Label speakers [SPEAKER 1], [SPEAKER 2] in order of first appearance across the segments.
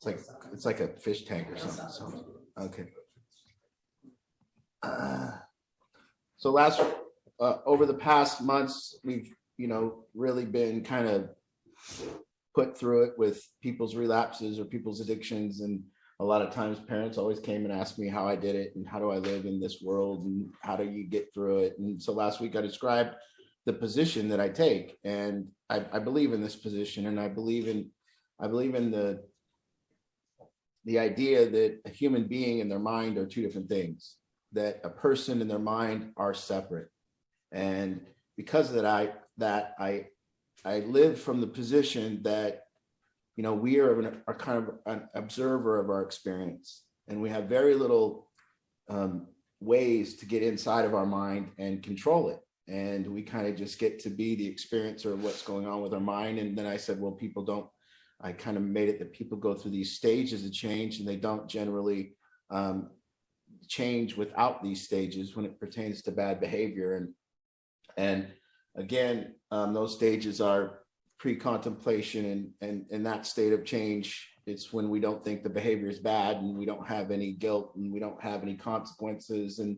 [SPEAKER 1] It's like a fish tank or something. So, okay. So over the past months, we've, really been kind of put through it with people's relapses or people's addictions. And a lot of times parents always came and asked me how I did it and how do I live in this world and how do you get through it. And so last week I described the position that I take, and I believe in this position, and I believe in the idea that a human being and their mind are two different things, that a person and their mind are separate. And because of that, I live from the position that, we are kind of an observer of our experience, and we have very little ways to get inside of our mind and control it. And we kind of just get to be the experiencer of what's going on with our mind. And then I said, well, I kind of made it that people go through these stages of change, and they don't generally change without these stages when it pertains to bad behavior. And again, those stages are pre-contemplation, and in that state of change, it's when we don't think the behavior is bad, and we don't have any guilt, and we don't have any consequences. And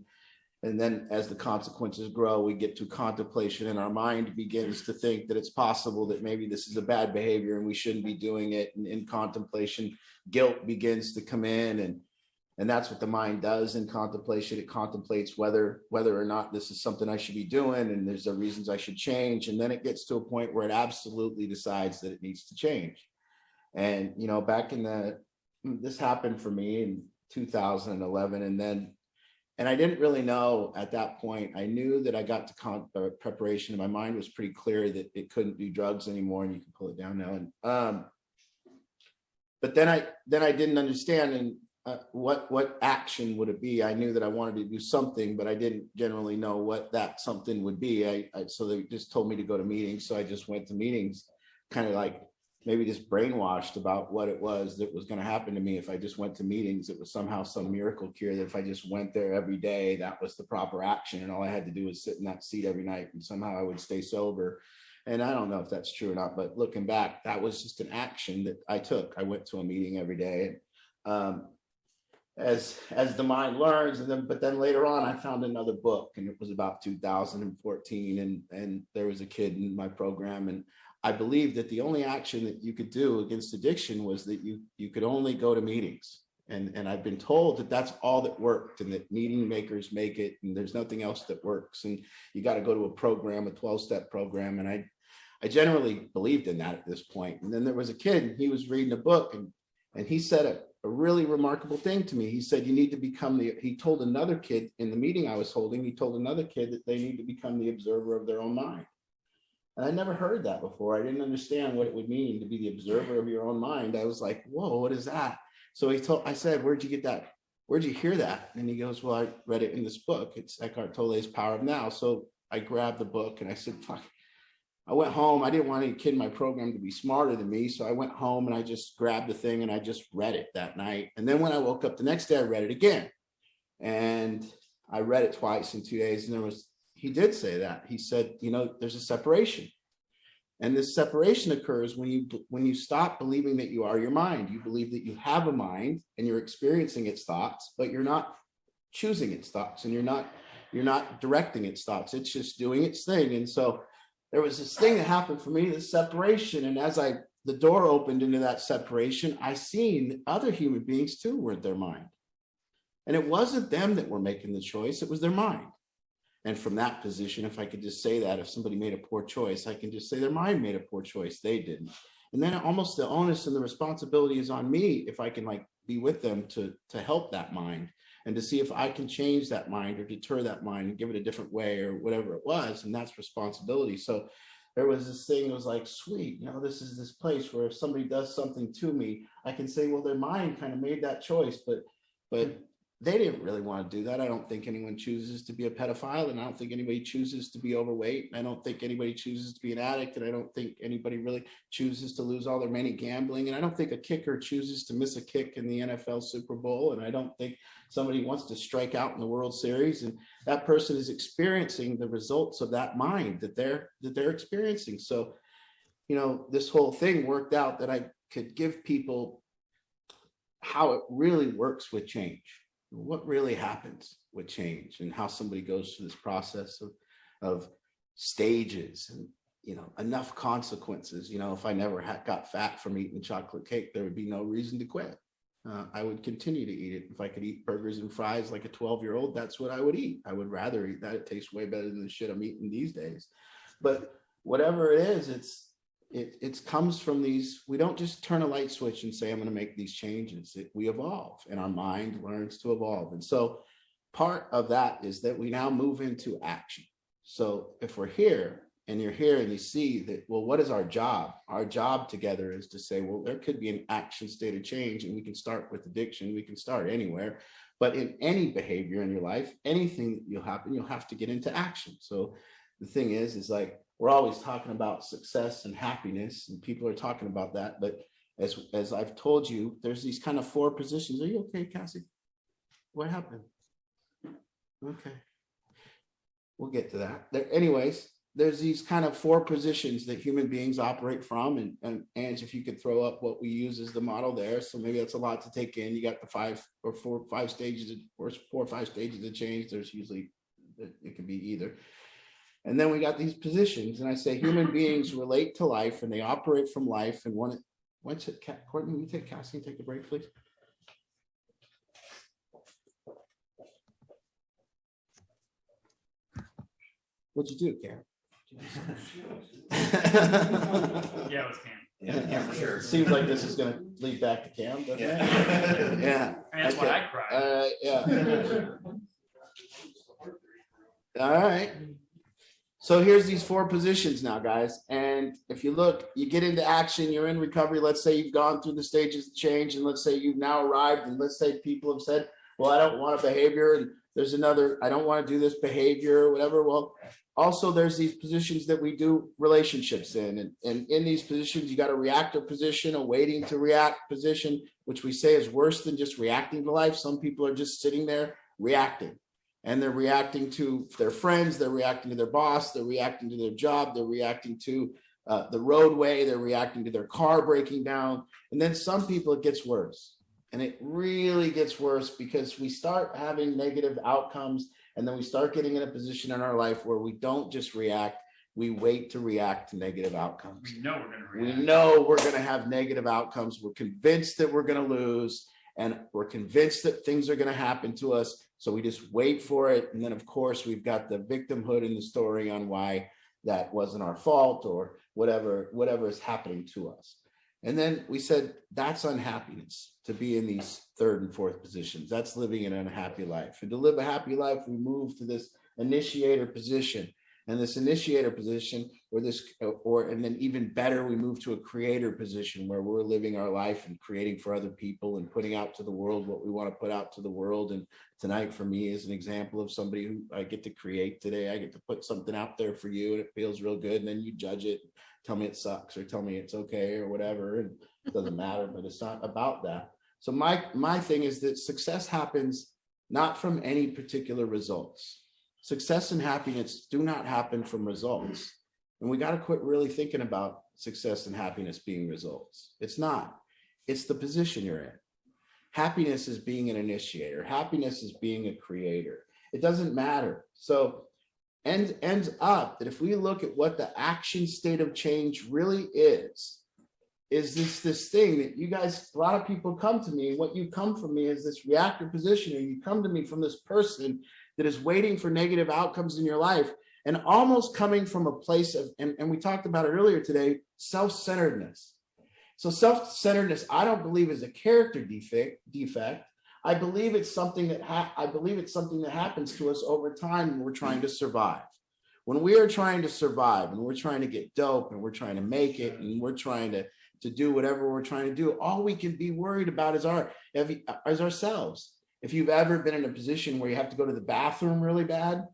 [SPEAKER 1] then as the consequences grow, we get to contemplation, and our mind begins to think that it's possible that maybe this is a bad behavior and we shouldn't be doing it. And in contemplation, guilt begins to come in, and that's what the mind does in contemplation. It contemplates whether or not this is something I should be doing, and there's the reasons I should change. And then it gets to a point where it absolutely decides that it needs to change. And, back this happened for me in 2011. And I didn't really know at that point. I knew that I got to preparation, and my mind was pretty clear that it couldn't do drugs anymore. And you can pull it down now. And but then I didn't understand, and what action would it be? I knew that I wanted to do something, but I didn't generally know what that something would be. So they just told me to go to meetings. So I just went to meetings, kind of like maybe just brainwashed about what it was that was going to happen to me if I just went to meetings. It was somehow some miracle cure that if I just went there every day, that was the proper action. And all I had to do was sit in that seat every night, and somehow I would stay sober. And I don't know if that's true or not, but looking back, that was just an action that I took. I went to a meeting every day. As the mind learns, but then later on, I found another book, and it was about 2014, and there was a kid in my program, and I believed that the only action that you could do against addiction was that you could only go to meetings. And I've been told that that's all that worked, and that meeting makers make it, and there's nothing else that works. And you got to go to a program, a 12-step program. And I generally believed in that at this point. And then there was a kid, and he was reading a book, and he said a really remarkable thing to me. He said, you need to become he told another kid in the meeting I was holding, he told another kid that they need to become the observer of their own mind. And I never heard that before. I didn't understand what it would mean to be the observer of your own mind. I was like, whoa, what is that? So I said, where'd you get that? Where'd you hear that? And he goes, well, I read it in this book. It's Eckhart Tolle's Power of Now. So I grabbed the book, and I said, fuck. I went home. I didn't want any kid in my program to be smarter than me. So I went home, and I just grabbed the thing, and I just read it that night. And then when I woke up the next day, I read it again. And I read it twice in 2 days. And he did say that. He said, there's a separation. And this separation occurs when you stop believing that you are your mind. You believe that you have a mind, and you're experiencing its thoughts, but you're not choosing its thoughts, and you're not directing its thoughts. It's just doing its thing. And so there was this thing that happened for me, this separation. And as the door opened into that separation, I seen that other human beings too weren't their mind. And it wasn't them that were making the choice, it was their mind. And from that position, if I could just say that, if somebody made a poor choice, I can just say their mind made a poor choice, they didn't. And then almost the onus and the responsibility is on me if I can be with them to help that mind, and to see if I can change that mind or deter that mind and give it a different way or whatever it was. And that's responsibility. So there was this thing that was like, sweet, this is this place where if somebody does something to me, I can say, well, their mind kind of made that choice, but they didn't really want to do that. I don't think anyone chooses to be a pedophile, and I don't think anybody chooses to be overweight. And I don't think anybody chooses to be an addict. And I don't think anybody really chooses to lose all their money gambling. And I don't think a kicker chooses to miss a kick in the NFL Super Bowl. And I don't think somebody wants to strike out in the World Series. And that person is experiencing the results of that mind that they're experiencing. So, this whole thing worked out that I could give people how it really works with change, what really happens with change, and how somebody goes through this process of stages and, enough consequences. If I never got fat from eating chocolate cake, there would be no reason to quit. I would continue to eat it. If I could eat burgers and fries like a 12-year-old, that's what I would eat. I would rather eat that. It tastes way better than the shit I'm eating these days. But whatever it is, it comes from these. We don't just turn a light switch and say, I'm going to make these changes. We evolve, and our mind learns to evolve. And so part of that is that we now move into action. So if we're here and you're here and you see that, well, what is our job? Our job together is to say, well, there could be an action state of change, and we can start with addiction. We can start anywhere, but in any behavior in your life, anything that you'll have to get into action. So the thing is like, we're always talking about success and happiness, and people are talking about that. But as I've told you, there's these kind of 4 positions. Are you okay, Cassie? What happened? Okay. We'll get to that. Anyways, there's these kind of 4 positions that human beings operate from. And if you could throw up what we use as the model there. So maybe that's a lot to take in. You got the 4 or 5 stages of change. There's usually, it can be either. And then we got these positions. And I say human beings relate to life and they operate from life. And Courtney, will you take Cassie and take a break, please? What'd you do, Cam?
[SPEAKER 2] Yeah, it was Cam.
[SPEAKER 1] Yeah, sure. Seems like this is going to lead back to Cam, doesn't it? Yeah.
[SPEAKER 2] And that's why I cried.
[SPEAKER 1] Yeah. All right. So here's these 4 positions now, guys. And if you look, you get into action, you're in recovery. Let's say you've gone through the stages of change, and let's say you've now arrived, and let's say people have said, well, I don't want a behavior, and there's another, I don't want to do this behavior or whatever. Well, also there's these positions that we do relationships in. And in these positions, you got a reactive position, a waiting to react position, which we say is worse than just reacting to life. Some people are just sitting there reacting. And they're reacting to their friends, they're reacting to their boss, they're reacting to their job, they're reacting to the roadway, they're reacting to their car breaking down. And then some people, it gets worse. And it really gets worse because we start having negative outcomes, and then we start getting in a position in our life where we don't just react, we wait to react to negative outcomes.
[SPEAKER 2] We know we're going to react.
[SPEAKER 1] We know we're going to have negative outcomes. We're convinced that we're going to lose, and we're convinced that things are going to happen to us. So we just wait for it. And then, of course, we've got the victimhood in the story on why that wasn't our fault or whatever is happening to us. And then we said that's unhappiness, to be in these 3rd and 4th positions. That's living an unhappy life. And to live a happy life, we move to this initiator position. And this initiator position, and then even better, we move to a creator position where we're living our life and creating for other people and putting out to the world what we want to put out to the world. And tonight for me is an example of somebody who I get to create today. I get to put something out there for you, and it feels real good. And then you judge it, tell me it sucks, or tell me it's okay, or whatever. And it doesn't matter, but it's not about that. So my thing is that success happens not from any particular results. Success and happiness do not happen from results. And we got to quit really thinking about success and happiness being results. It's not. It's the position you're in. Happiness is being an initiator. Happiness is being a creator. It doesn't matter. So ends up that if we look at what the action state of change really is this thing that you guys, a lot of people come to me, what you come from me is this reactive position, and you come to me from this person that is waiting for negative outcomes in your life, and almost coming from a place of, and we talked about it earlier today, self-centeredness. So self-centeredness, I don't believe is a character defect. I believe it's something that happens to us over time when we're trying to survive. When we are trying to survive, and we're trying to get dope, and we're trying to make it, and we're trying to do whatever we're trying to do, all we can be worried about is ourselves. If you've ever been in a position where you have to go to the bathroom really bad,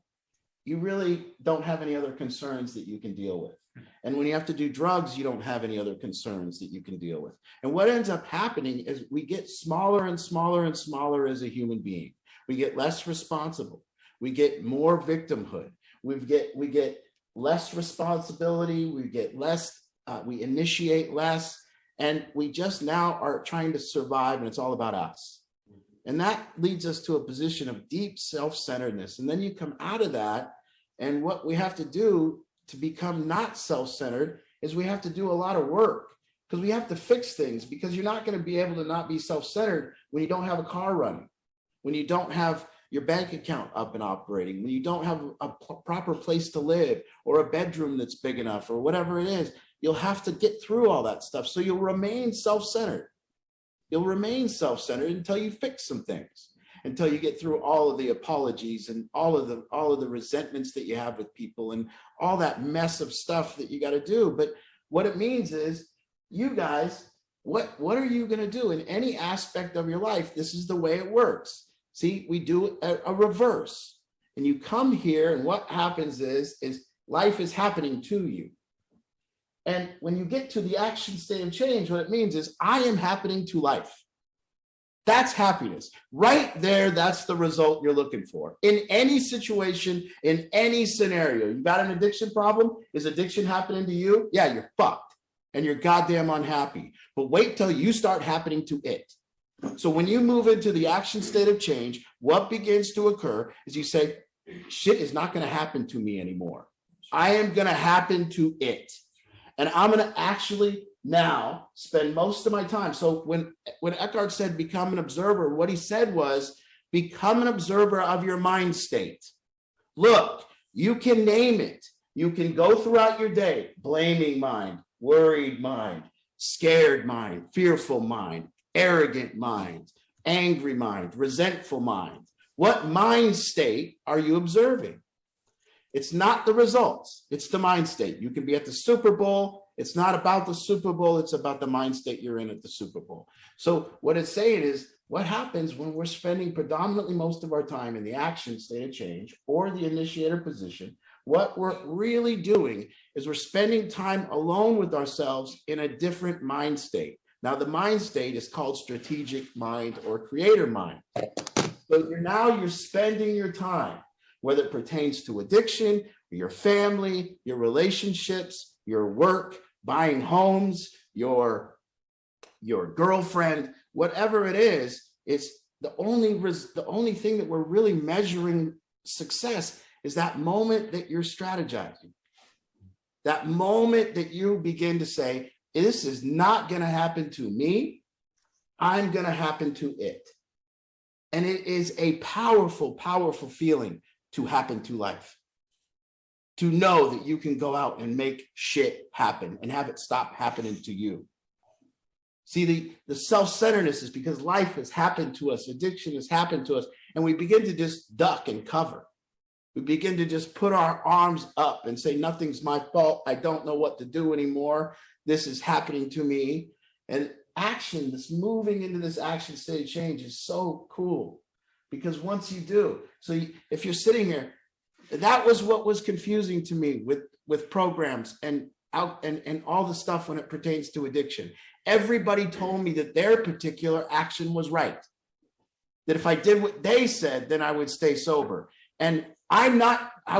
[SPEAKER 1] you really don't have any other concerns that you can deal with. And when you have to do drugs, you don't have any other concerns that you can deal with. And what ends up happening is we get smaller and smaller and smaller as a human being. We get less responsible. We get more victimhood. We get less responsibility. We get less, we initiate less. And we just now are trying to survive, and it's all about us. And that leads us to a position of deep self-centeredness. And then you come out of that, and what we have to do to become not self-centered is we have to do a lot of work, because we have to fix things, because you're not going to be able to not be self-centered when you don't have a car running, when you don't have your bank account up and operating, when you don't have a proper place to live or a bedroom that's big enough or whatever it is. You'll have to get through all that stuff. So you'll remain self-centered. You'll remain self-centered until you fix some things, until you get through all of the apologies and all of the resentments that you have with people and all that mess of stuff that you got to do. But what it means is, you guys, what are you going to do in any aspect of your life? This is the way it works. See, we do a reverse, and you come here, and what happens is life is happening to you. And when you get to the action state of change, what it means is I am happening to life. That's happiness. Right there, that's the result you're looking for. In any situation, in any scenario, you got an addiction problem? Is addiction happening to you? Yeah, you're fucked and you're goddamn unhappy. But wait till you start happening to it. So when you move into the action state of change, what begins to occur is you say, shit is not going to happen to me anymore. I am going to happen to it. And I'm going to actually now spend most of my time. So when Eckhart said become an observer, what he said was become an observer of your mind state. Look, you can name it. You can go throughout your day, blaming mind, worried mind, scared mind, fearful mind, arrogant mind, angry mind, resentful mind. What mind state are you observing? It's not the results. It's the mind state. You can be at the Super Bowl. It's not about the Super Bowl. It's about the mind state you're in at the Super Bowl. So what it's saying is, what happens when we're spending predominantly most of our time in the action state of change or the initiator position? What we're really doing is we're spending time alone with ourselves in a different mind state. Now, the mind state is called strategic mind or creator mind. So you're spending your time, whether it pertains to addiction, your family, your relationships, your work, buying homes, your girlfriend, whatever it is, it's the only thing that we're really measuring success is that moment that you're strategizing. That moment that you begin to say, this is not going to happen to me. I'm going to happen to it. And it is a powerful, powerful feeling to happen to life. To know that you can go out and make shit happen and have it stop happening to you. See, the self-centeredness is because life has happened to us, addiction has happened to us, and we begin to just duck and cover. We begin to just put our arms up and say, nothing's my fault. I don't know what to do anymore. This is happening to me. And action, this moving into this action state of change is so cool. Because once you do, if you're sitting here, that was what was confusing to me with programs and all the stuff when it pertains to addiction. Everybody told me that their particular action was right. That if I did what they said, then I would stay sober. And I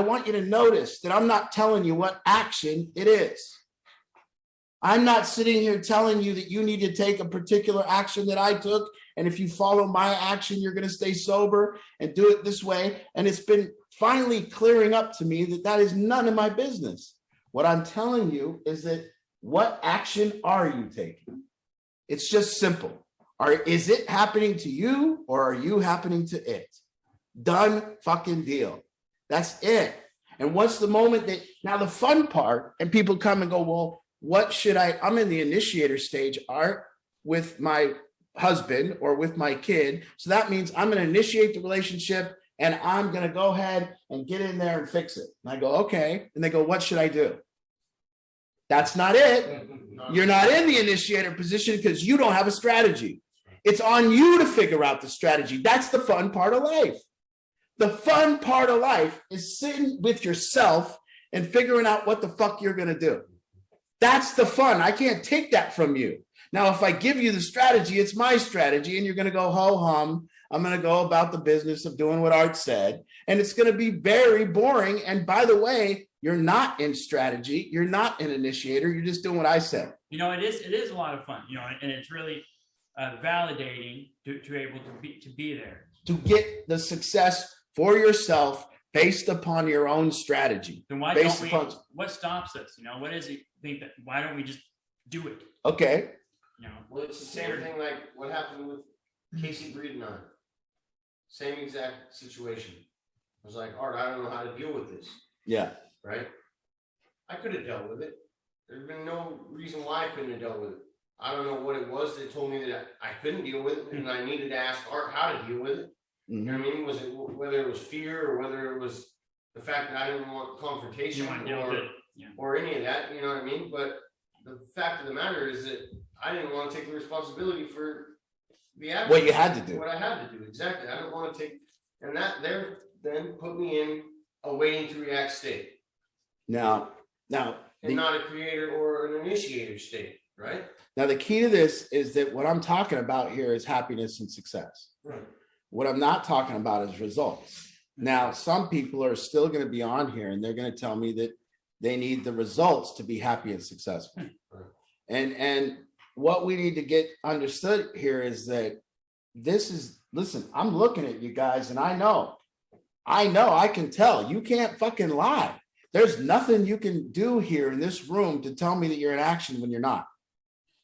[SPEAKER 1] want you to notice that I'm not telling you what action it is. I'm not sitting here telling you that you need to take a particular action that I took. And if you follow my action, you're going to stay sober and do it this way. And it's been finally clearing up to me that that is none of my business. What I'm telling you is that what action are you taking? It's just simple. Is it happening to you or are you happening to it? Done fucking deal. That's it. And what's the moment that, now the fun part, and people come and go, well, what should I'm in the initiator stage, Art, with my husband or with my kid. So that means I'm going to initiate the relationship and I'm going to go ahead and get in there and fix it. And I go, okay. And they go, what should I do? That's not it. You're not in the initiator position because you don't have a strategy. It's on you to figure out the strategy. That's the fun part of life. The fun part of life is sitting with yourself and figuring out what the fuck you're going to do. That's the fun. I can't take that from you. Now, if I give you the strategy, it's my strategy, and you're going to go ho-hum. I'm going to go about the business of doing what Art said, and it's going to be very boring. And by the way, you're not in strategy. You're not an initiator. You're just doing what I said.
[SPEAKER 2] It is a lot of fun, and it's really validating to able to be there.
[SPEAKER 1] To get the success for yourself based upon your own strategy.
[SPEAKER 2] Then why don't we, what stops us? What is it why don't we just do it?
[SPEAKER 1] Okay.
[SPEAKER 3] Well, it's the same thing like what happened with Casey Breed and I. Same exact situation. I was like, Art, I don't know how to deal with this.
[SPEAKER 1] Yeah.
[SPEAKER 3] Right? I could have dealt with it. There's been no reason why I couldn't have dealt with it. I don't know what it was that told me that I couldn't deal with it, and I needed to ask Art how to deal with it. You know what I mean? Was it whether it was fear or whether it was the fact that I didn't want confrontation or any of that, you know what I mean? But the fact of the matter is that I didn't want to take the responsibility for the action.
[SPEAKER 1] What you had to do.
[SPEAKER 3] What I had to do, exactly. I didn't want to take, and that there then put me in a waiting to react state.
[SPEAKER 1] Now,
[SPEAKER 3] and not a creator or an initiator state, right?
[SPEAKER 1] Now, the key to this is that what I'm talking about here is happiness and success.
[SPEAKER 3] Right.
[SPEAKER 1] What I'm not talking about is results. Now, some people are still going to be on here and they're going to tell me that they need the results to be happy and successful.
[SPEAKER 3] Right.
[SPEAKER 1] And what we need to get understood here is that listen, I'm looking at you guys and I know, I can tell you can't fucking lie. There's nothing you can do here in this room to tell me that you're in action when you're not.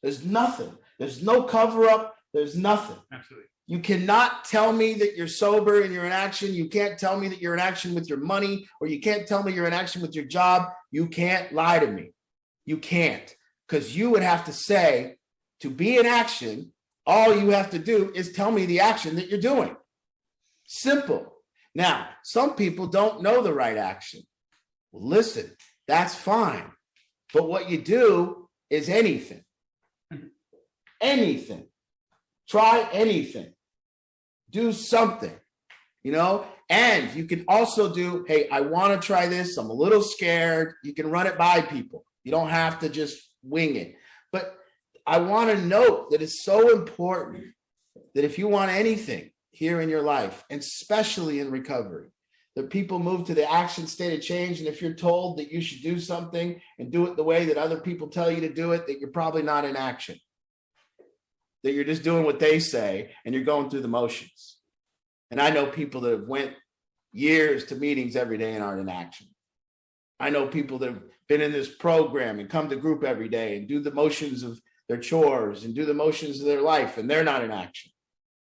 [SPEAKER 1] There's nothing. There's no cover up. There's nothing.
[SPEAKER 2] Absolutely.
[SPEAKER 1] You cannot tell me that you're sober and you're in action. You can't tell me that you're in action with your money, or you can't tell me you're in action with your job. You can't lie to me. You can't, because you would have to say, to be in action, all you have to do is tell me the action that you're doing. Simple. Now, some people don't know the right action. Well, listen, that's fine. But what you do is anything. Anything. Try anything. Do something, and you can also do, hey, I want to try this. I'm a little scared. You can run it by people. You don't have to just wing it. But I want to note that it's so important that if you want anything here in your life, and especially in recovery, that people move to the action state of change. And if you're told that you should do something and do it the way that other people tell you to do it, that you're probably not in action. That you're just doing what they say and you're going through the motions. And I know people that have went years to meetings every day and aren't in action. I know people that have been in this program and come to group every day and do the motions of their chores and do the motions of their life, and they're not in action.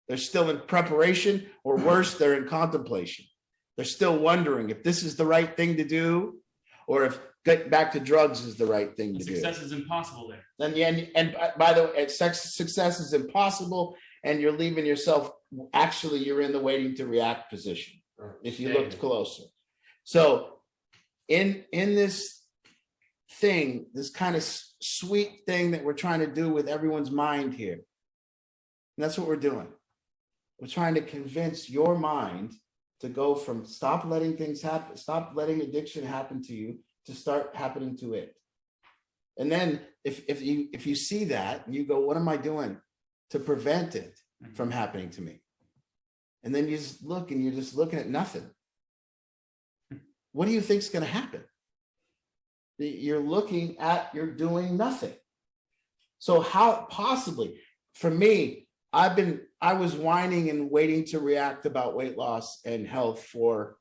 [SPEAKER 1] They're still in preparation, or worse, they're in contemplation. They're still wondering if this is the right thing to do, or if getting back to drugs is the right thing to do.
[SPEAKER 2] Success is impossible there.
[SPEAKER 1] And by the way, success is impossible, and you're leaving yourself, actually, you're in the waiting to react position, if you looked closer. So in this thing, this kind of sweet thing that we're trying to do with everyone's mind here, and that's what we're doing. We're trying to convince your mind to go from stop letting things happen, stop letting addiction happen to you, to start happening to it. And then if you see that and you go, what am I doing to prevent it from happening to me? And then you just look and you're just looking at nothing. What do you think is going to happen? You're doing nothing. So how possibly, for me, I was whining and waiting to react about weight loss and health for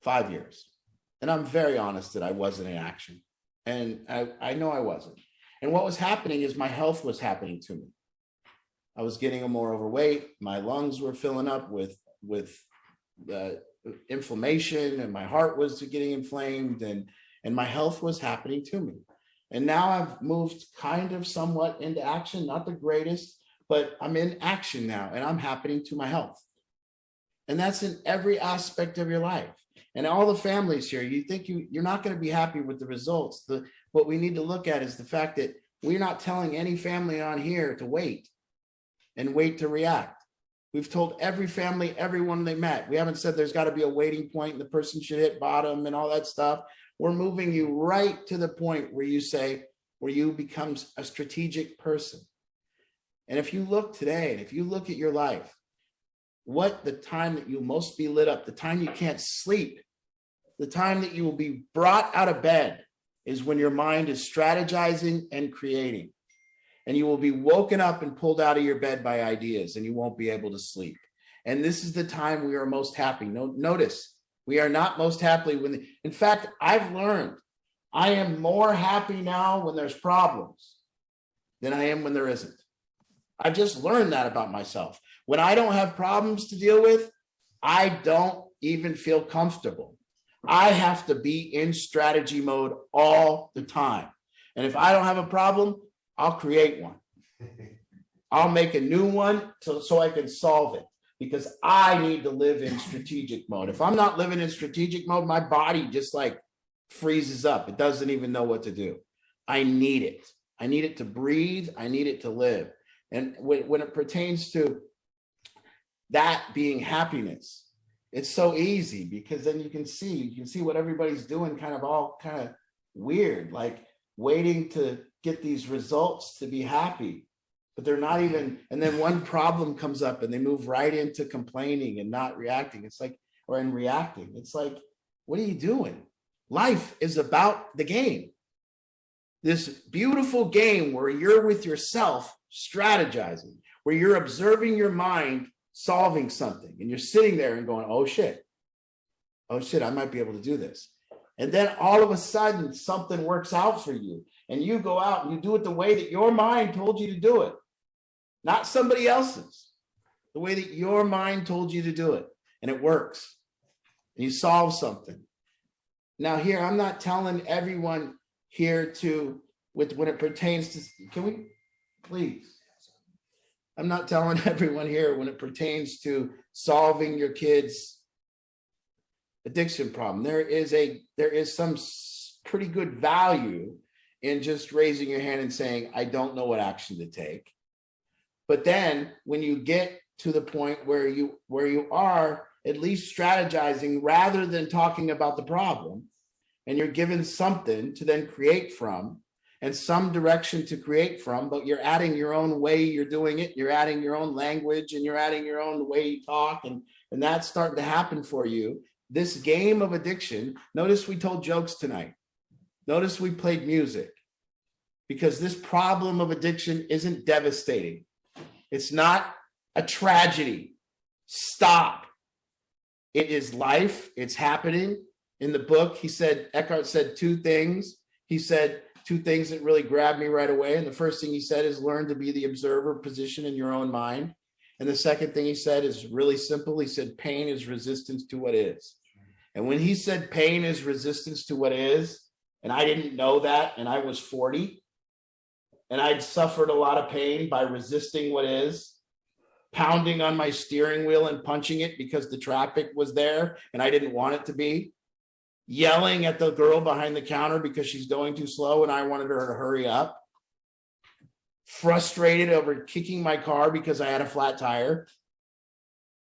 [SPEAKER 1] 5 years. And I'm very honest that I wasn't in action. And I know I wasn't. And what was happening is my health was happening to me. I was getting more overweight. My lungs were filling up with inflammation, and my heart was getting inflamed, and my health was happening to me. And now I've moved kind of somewhat into action, not the greatest, but I'm in action now, and I'm happening to my health. And that's in every aspect of your life. And all the families here, you think you're not going to be happy with the results. What we need to look at is the fact that we're not telling any family on here to wait and wait to react. We've told every family, everyone they met. We haven't said there's got to be a waiting point and the person should hit bottom and all that stuff. We're moving you right to the point where you become a strategic person. And if you look today, and if you look at your life, what the time that you'll most be lit up, the time you can't sleep, the time that you will be brought out of bed is when your mind is strategizing and creating. and you will be woken up and pulled out of your bed by ideas, and you won't be able to sleep. And this is the time we are most happy. Notice, we are not most happy when, in fact, I've learned I am more happy now when there's problems than I am when there isn't. I've just learned that about myself. When I don't have problems to deal with, I don't even feel comfortable. I have to be in strategy mode all the time. And if I don't have a problem, I'll create one. I'll make a new one so I can solve it, because I need to live in strategic mode. If I'm not living in strategic mode, my body just like freezes up. It doesn't even know what to do. I need it. I need it to breathe. I need it to live. And when it pertains to that being happiness, it's so easy, because then you can see what everybody's doing, kind of weird, like waiting to get these results to be happy, but they're not even. And then one problem comes up and they move right into complaining and not reacting. It's like, or in reacting. It's like, what are you doing? Life is about the game. This beautiful game where you're with yourself strategizing, where you're observing your mind solving something, and you're sitting there and going, oh shit, I might be able to do this. And then all of a sudden something works out for you, and you go out and you do it the way that your mind told you to do it, not somebody else's, the way that your mind told you to do it, and it works, and you solve something. Now here, I'm not telling everyone here when it pertains to, can we please? I'm not telling everyone here when it pertains to solving your kids' addiction problem. There is some pretty good value in just raising your hand and saying, I don't know what action to take. But then when you get to the point where you are at least strategizing rather than talking about the problem, and you're given something to then create from, and some direction to create from, but you're adding your own way you're doing it, you're adding your own language, and you're adding your own way you talk, and that's starting to happen for you. This game of addiction, notice we told jokes tonight. Notice we played music, because this problem of addiction isn't devastating. It's not a tragedy. Stop. It is life. It's happening. In the book, Eckhart said two things. He said two things that really grabbed me right away. And the first thing he said is learn to be the observer position in your own mind. And the second thing he said is really simple. He said pain is resistance to what is. And when he said pain is resistance to what is, and I didn't know that, and I was 40, and I'd suffered a lot of pain by resisting what is, pounding on my steering wheel and punching it because the traffic was there and I didn't want it to be, yelling at the girl behind the counter because she's going too slow and I wanted her to hurry up, frustrated over kicking my car because I had a flat tire,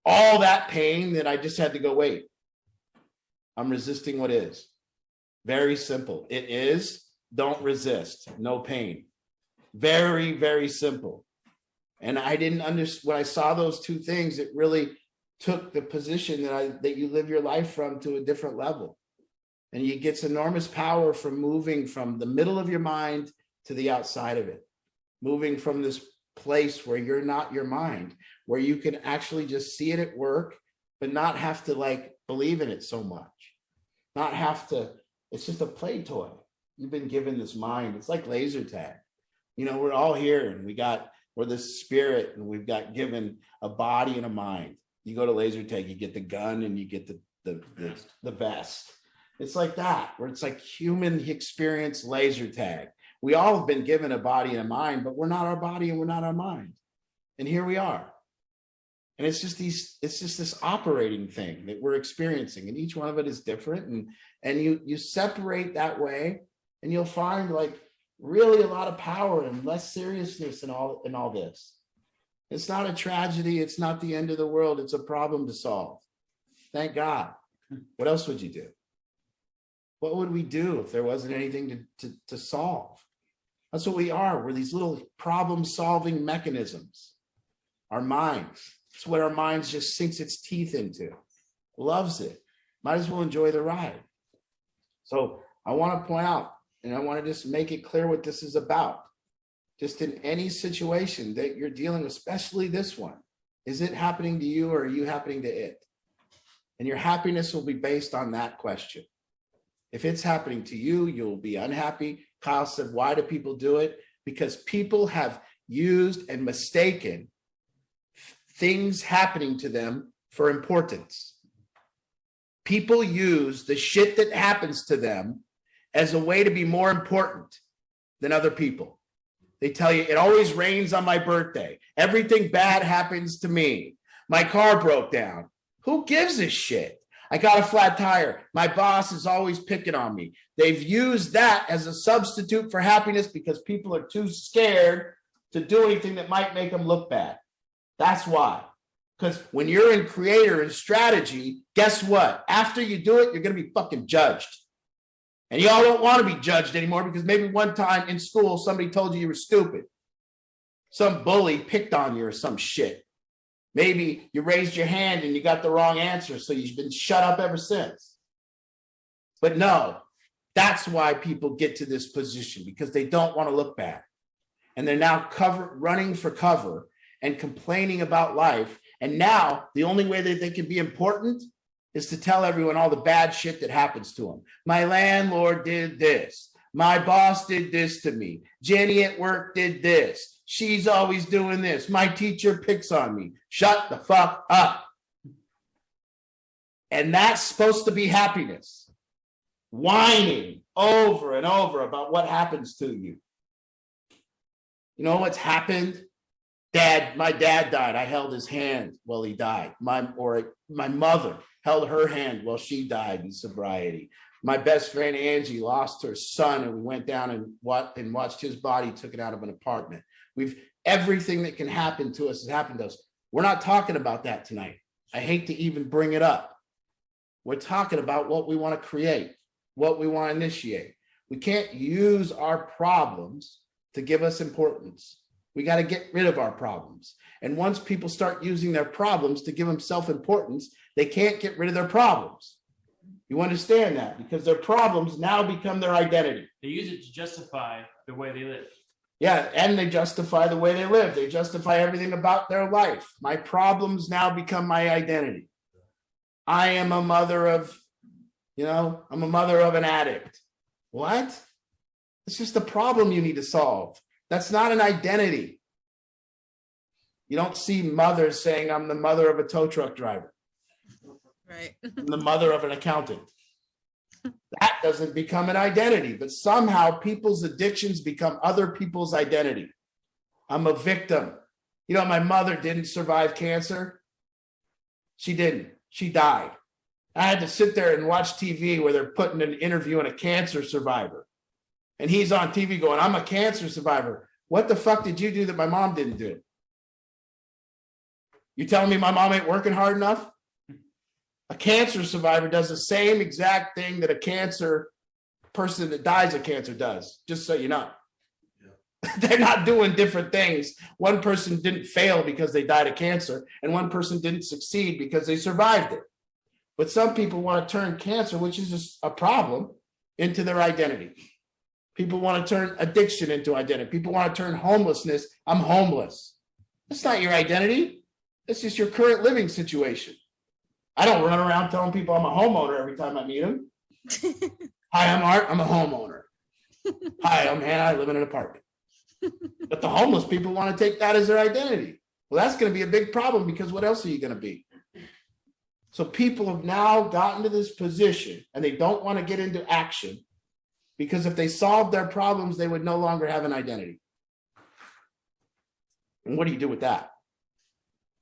[SPEAKER 1] all that pain that I just had to go, wait, I'm resisting what is. Very simple. It is, don't resist, no pain. Very, very simple. And I didn't understand, when I saw those two things, it really took the position that you live your life from to a different level. And you get enormous power from moving from the middle of your mind to the outside of it, moving from this place where you're not your mind, where you can actually just see it at work, but not have to like believe in it so much, not have to, it's just a play toy. You've been given this mind. It's like laser tag. You know, we're all here and we're the spirit, and we've got given a body and a mind. You go to laser tag, you get the gun and you get the vest. It's like that, where it's like human experience laser tag. We all have been given a body and a mind, but we're not our body and we're not our mind. And here we are. And it's just this operating thing that we're experiencing, and each one of it is different. And you separate that way, and you'll find like really a lot of power and less seriousness in all this. It's not a tragedy. It's not the end of the world. It's a problem to solve. Thank God. What else would you do? What would we do if there wasn't anything to solve? That's what we are. We're these little problem-solving mechanisms. Our minds. It's what our minds just sinks its teeth into. Loves it. Might as well enjoy the ride. So I want to point out, and I want to just make it clear what this is about. just in any situation that you're dealing with, especially this one. Is it happening to you or are you happening to it? And your happiness will be based on that question. If it's happening to you, you'll be unhappy. Kyle said, why do people do it? Because people have used and mistaken things happening to them for importance. People use the shit that happens to them as a way to be more important than other people. They tell you, it always rains on my birthday. Everything bad happens to me. My car broke down. Who gives a shit? I got a flat tire. My boss is always picking on me. They've used that as a substitute for happiness because people are too scared to do anything that might make them look bad. That's why. Because when you're in creator and strategy, guess what? After you do it, you're going to be fucking judged. And y'all don't want to be judged anymore because maybe one time in school, somebody told you were stupid. Some bully picked on you or some shit. Maybe you raised your hand and you got the wrong answer, so you've been shut up ever since. But no, that's why people get to this position, because they don't want to look bad. And they're now running for cover and complaining about life. And now the only way that they can be important is to tell everyone all the bad shit that happens to them. My landlord did this. My boss did this to me. Jenny at work did this. She's always doing this. My teacher picks on me. Shut the fuck up. And that's supposed to be happiness. Whining over and over about what happens to you. You know what's happened? My dad died. I held his hand while he died. My mother held her hand while she died in sobriety. My best friend Angie lost her son, and we went down and watched his body taken out of an apartment. Everything that can happen to us has happened to us. We're not talking about that tonight. I hate to even bring it up. We're talking about what we want to create, what we want to initiate. We can't use our problems to give us importance. We got to get rid of our problems. And once people start using their problems to give them self-importance, they can't get rid of their problems. You understand that? Because their problems now become their identity.
[SPEAKER 2] They use it to justify the way they live.
[SPEAKER 1] Yeah, and they justify the way they live. They justify everything about their life. My problems now become my identity. I am a mother of, I'm a mother of an addict. What? It's just a problem you need to solve. That's not an identity. You don't see mothers saying, I'm the mother of a tow truck driver.
[SPEAKER 4] Right.
[SPEAKER 1] I'm the mother of an accountant. That doesn't become an identity, but somehow people's addictions become other people's identity. I'm a victim. My mother didn't survive cancer. She didn't. She died. I had to sit there and watch TV where they're putting an interview on a cancer survivor. And he's on TV going, I'm a cancer survivor. What the fuck did you do that my mom didn't do? You telling me my mom ain't working hard enough? A cancer survivor does the same exact thing that a cancer person that dies of cancer does, just so you know. Yeah. They're not doing different things. One person didn't fail because they died of cancer, and one person didn't succeed because they survived it. But some people want to turn cancer, which is just a problem, into their identity. People want to turn addiction into identity. People want to turn homelessness. I'm homeless. That's not your identity. It's just your current living situation. I don't run around telling people I'm a homeowner every time I meet them. Hi, I'm Art. I'm a homeowner. Hi, I'm Hannah. I live in an apartment. But the homeless people want to take that as their identity. Well, that's going to be a big problem, because what else are you going to be? So people have now gotten to this position and they don't want to get into action, because if they solved their problems, they would no longer have an identity. And what do you do with that?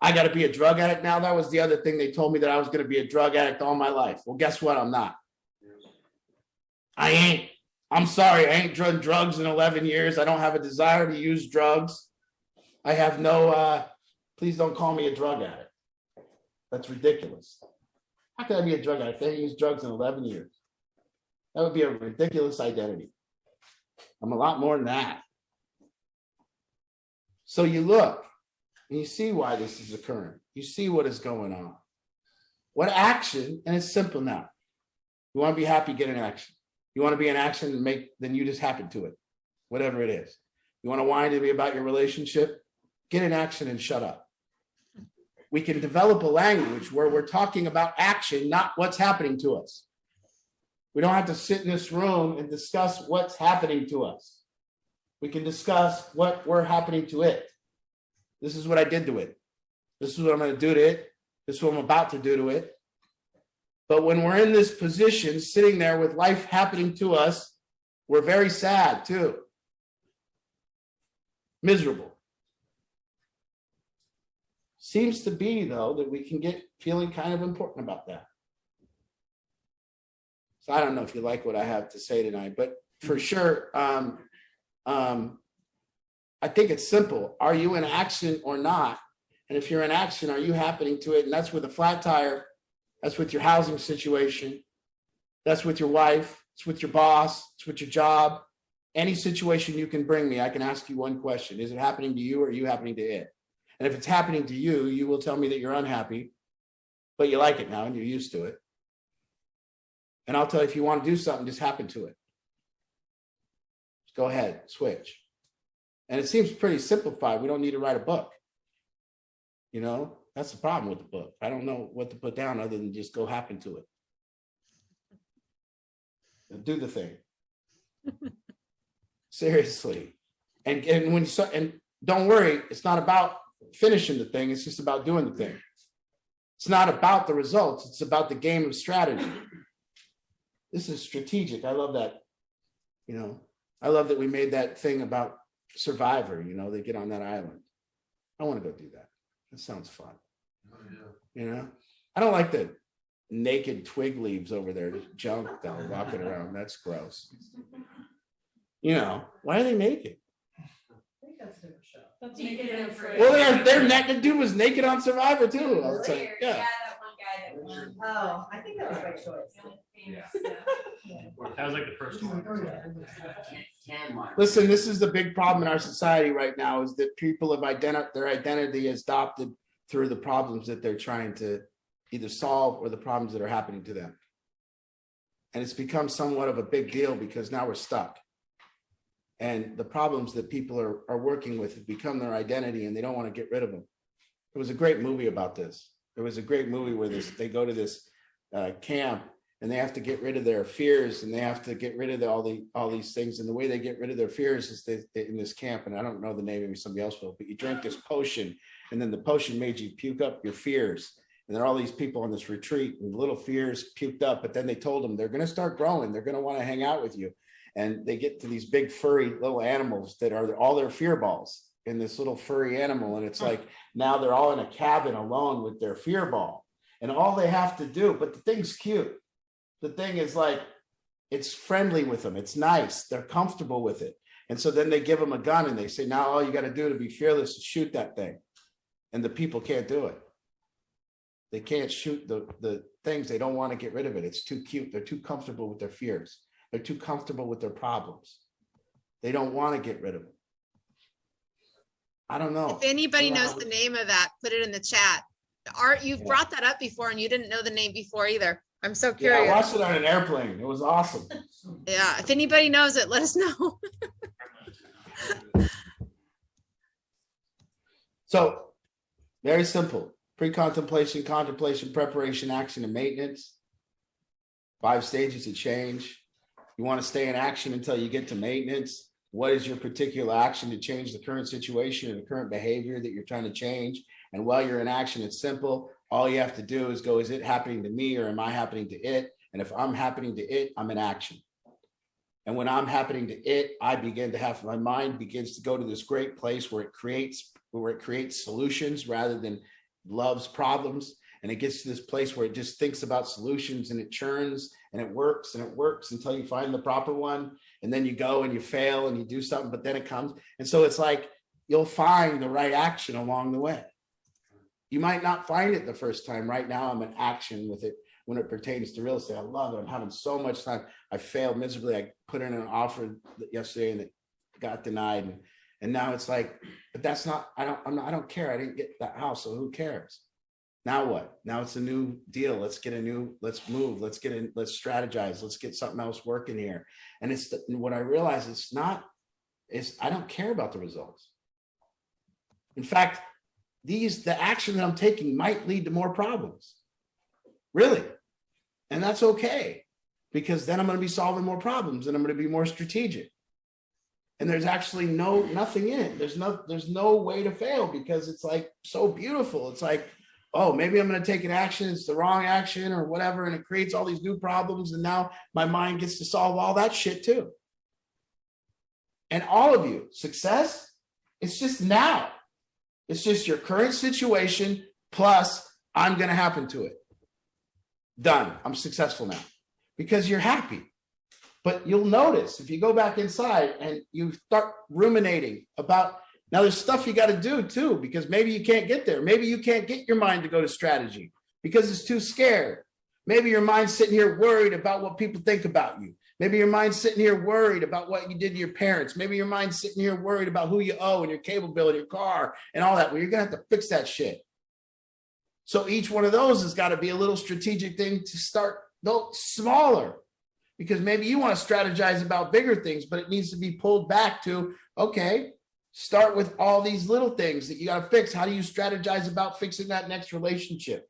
[SPEAKER 1] I got to be a drug addict now. That was the other thing. They told me that I was going to be a drug addict all my life. Well, guess what? I'm not. I ain't. I'm sorry. I ain't done drugs in 11 years. I don't have a desire to use drugs. I have no, please don't call me a drug addict. That's ridiculous. How can I be a drug addict? I haven't used drugs in 11 years. That would be a ridiculous identity. I'm a lot more than that. So you look and you see why this is occurring. You see what is going on. What action, and it's simple now. You want to be happy, get in action. You want to be in action, then you just happen to it, whatever it is. You want to whine to me about your relationship? Get in action and shut up. We can develop a language where we're talking about action, not what's happening to us. We don't have to sit in this room and discuss what's happening to us. We can discuss what we're happening to it. This is what I did to it. This is what I'm going to do to it. This is what I'm about to do to it. But when we're in this position, sitting there with life happening to us, we're very sad too. Miserable. Seems to be, though, that we can get feeling kind of important about that. So I don't know if you like what I have to say tonight, but for sure, I think it's simple. Are you in action or not? And if you're in action, are you happening to it? And that's with a flat tire. That's with your housing situation. That's with your wife. It's with your boss. It's with your job. Any situation you can bring me, I can ask you one question. Is it happening to you or are you happening to it? And if it's happening to you, you will tell me that you're unhappy, but you like it now and you're used to it. And I'll tell you, if you want to do something, just happen to it. Just go ahead, switch. And it seems pretty simplified. We don't need to write a book. You know, that's the problem with the book. I don't know what to put down other than just go happen to it. And do the thing. Seriously. And when you and don't worry, it's not about finishing the thing, it's just about doing the thing. It's not about the results, it's about the game of strategy. This is strategic. I love that. You know, I love that we made that thing about Survivor, you know, they get on that island. I want to go do that. That sounds fun.
[SPEAKER 3] Oh, yeah.
[SPEAKER 1] You know, I don't like the naked twig leaves over there, just junk that are walking around. That's gross. You know, why are they naked?
[SPEAKER 4] That's naked and afraid.
[SPEAKER 1] Well, they're naked. Dude was naked on Survivor too. I was like, yeah.
[SPEAKER 4] that one guy that won. Oh, I think that was right choice.
[SPEAKER 2] That was like the first one.
[SPEAKER 1] Listen, this is the big problem in our society right now is that people have their identity is adopted through the problems that they're trying to either solve or the problems that are happening to them. And it's become somewhat of a big deal because now we're stuck. And the problems that people are working with have become their identity and they don't want to get rid of them. There was a great movie about this. There was a great movie where they go to this camp and they have to get rid of their fears and they have to get rid of all these things. And the way they get rid of their fears is they in this camp, and I don't know the name, maybe somebody else will, but you drink this potion and then the potion made you puke up your fears. And there are all these people on this retreat and little fears puked up, but then they told them they're going to start growing. They're going to want to hang out with you. And they get to these big furry little animals that are all their fear balls in this little furry animal. And it's like, now they're all in a cabin alone with their fear ball and all they have to do, but the thing's cute. The thing is like, it's friendly with them. It's nice. They're comfortable with it. And so then they give them a gun and they say, now all you got to do to be fearless is shoot that thing. And the people can't do it. They can't shoot the things. They don't want to get rid of it. It's too cute. They're too comfortable with their fears. They're too comfortable with their problems. They don't want to get rid of them. I don't know.
[SPEAKER 5] If anybody knows the name of that, put it in the chat. Art, you've brought that up before and you didn't know the name before either. I'm so
[SPEAKER 1] Yeah,
[SPEAKER 5] curious.
[SPEAKER 1] I watched it on an airplane. It was awesome.
[SPEAKER 5] Yeah, if anybody knows it, let us know.
[SPEAKER 1] So very simple. Pre-contemplation, contemplation, preparation, action, and maintenance. 5 stages of change. You want to stay in action until you get to maintenance. What is your particular action to change the current situation and the current behavior that you're trying to change? And while you're in action, it's simple. All you have to do is go, is it happening to me or am I happening to it? And if I'm happening to it, I'm in action. And when I'm happening to it, I begin to have, my mind begins to go to this great place where it creates solutions rather than loves problems. And it gets to this place where it just thinks about solutions and it churns and it works until you find the proper one. And then you go and you fail and you do something, but then it comes. And so it's like, you'll find the right action along the way. You might not find it the first time. Right now, I'm in action with it when it pertains to real estate. I love it. I'm having so much time. I failed miserably. I put in an offer yesterday and it got denied. And now it's like, but that's not, I don't care. I didn't get that house. So who cares? Now what? Now it's a new deal. Let's move. Let's strategize. Let's get something else working here. And what I realize, it's not is I don't care about the results. In fact, the action that I'm taking might lead to more problems. Really. And that's okay, because then I'm going to be solving more problems and I'm going to be more strategic. And there's actually nothing in it. There's no way to fail, because it's like so beautiful. It's like, oh, maybe I'm going to take an action. It's the wrong action or whatever. And it creates all these new problems. And now my mind gets to solve all that shit too. And all of you, success, it's just now. It's just your current situation plus I'm going to happen to it. Done. I'm successful now because you're happy. But you'll notice if you go back inside and you start ruminating about, now there's stuff you got to do too, because maybe you can't get there. Maybe you can't get your mind to go to strategy because it's too scared. Maybe your mind's sitting here worried about what people think about you. Maybe your mind's sitting here worried about what you did to your parents. Maybe your mind's sitting here worried about who you owe and your cable bill and your car and all that. Well, you're going to have to fix that shit. So each one of those has got to be a little strategic thing to start smaller, because maybe you want to strategize about bigger things, but it needs to be pulled back to, okay, start with all these little things that you got to fix. How do you strategize about fixing that next relationship?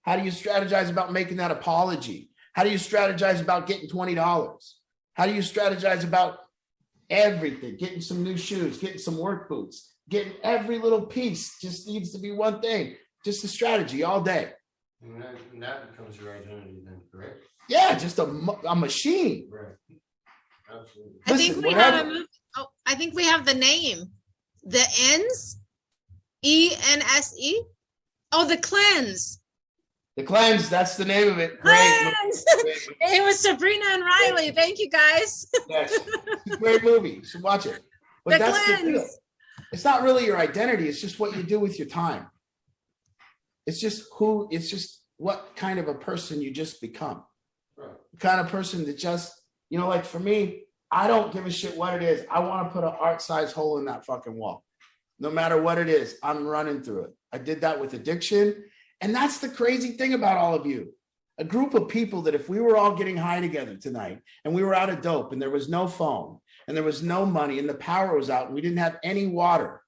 [SPEAKER 1] How do you strategize about making that apology? How do you strategize about getting $20? How do you strategize about everything? Getting some new shoes, getting some work boots, getting every little piece just needs to be one thing. Just a strategy all day.
[SPEAKER 3] And that becomes your identity then, correct?
[SPEAKER 1] Yeah, just a machine.
[SPEAKER 3] Right. Absolutely.
[SPEAKER 5] I think we have I think we have the name. The N's, E-N-S-E. Oh, the cleanse.
[SPEAKER 1] The Cleanse, that's the name of it. Great.
[SPEAKER 5] Cleanse. It was Sabrina and Riley. Thank you, guys.
[SPEAKER 1] Yes. It's a great movie. You should watch it. But
[SPEAKER 5] The
[SPEAKER 1] that's the deal.
[SPEAKER 5] Cleanse.
[SPEAKER 1] It's not really your identity. It's just what you do with your time. It's just what kind of a person you just become.
[SPEAKER 3] Right.
[SPEAKER 1] The kind of person that just, like for me, I don't give a shit what it is. I want to put an art-sized hole in that fucking wall. No matter what it is, I'm running through it. I did that with addiction. And that's the crazy thing about all of you. A group of people that if we were all getting high together tonight and we were out of dope and there was no phone and there was no money and the power was out and we didn't have any water,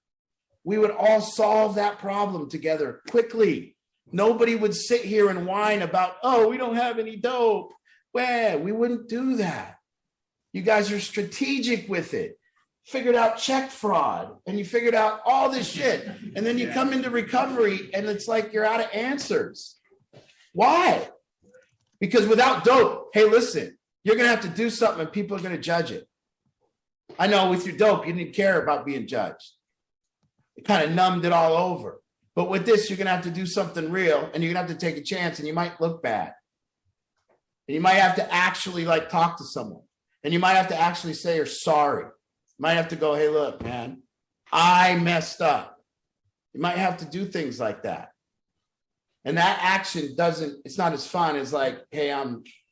[SPEAKER 1] we would all solve that problem together quickly. Nobody would sit here and whine about, oh, we don't have any dope. Well, we wouldn't do that. You guys are strategic with it. Figured out check fraud and you figured out all this shit. And then you come into recovery and it's like you're out of answers. Why? Because without dope, hey, listen, you're going to have to do something and people are going to judge it. I know with your dope, you didn't care about being judged. It kind of numbed it all over. But with this, you're going to have to do something real and you're going to have to take a chance and you might look bad. And you might have to actually talk to someone and you might have to actually say you're sorry. You might have to go, hey, look, man, I messed up. You might have to do things like that. And that action it's not as fun as hey,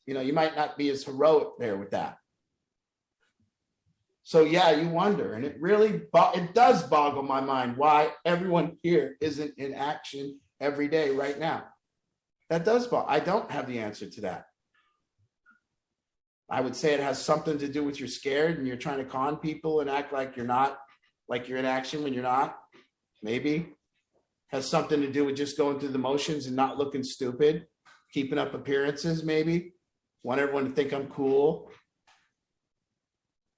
[SPEAKER 1] you might not be as heroic there with that. So yeah, you wonder, and it does boggle my mind why everyone here isn't in action every day right now. That does boggle. I don't have the answer to that. I would say it has something to do with you're scared and you're trying to con people and act like you're not, like you're in action when you're not. Maybe has something to do with just going through the motions and not looking stupid, keeping up appearances. Maybe want everyone to think I'm cool.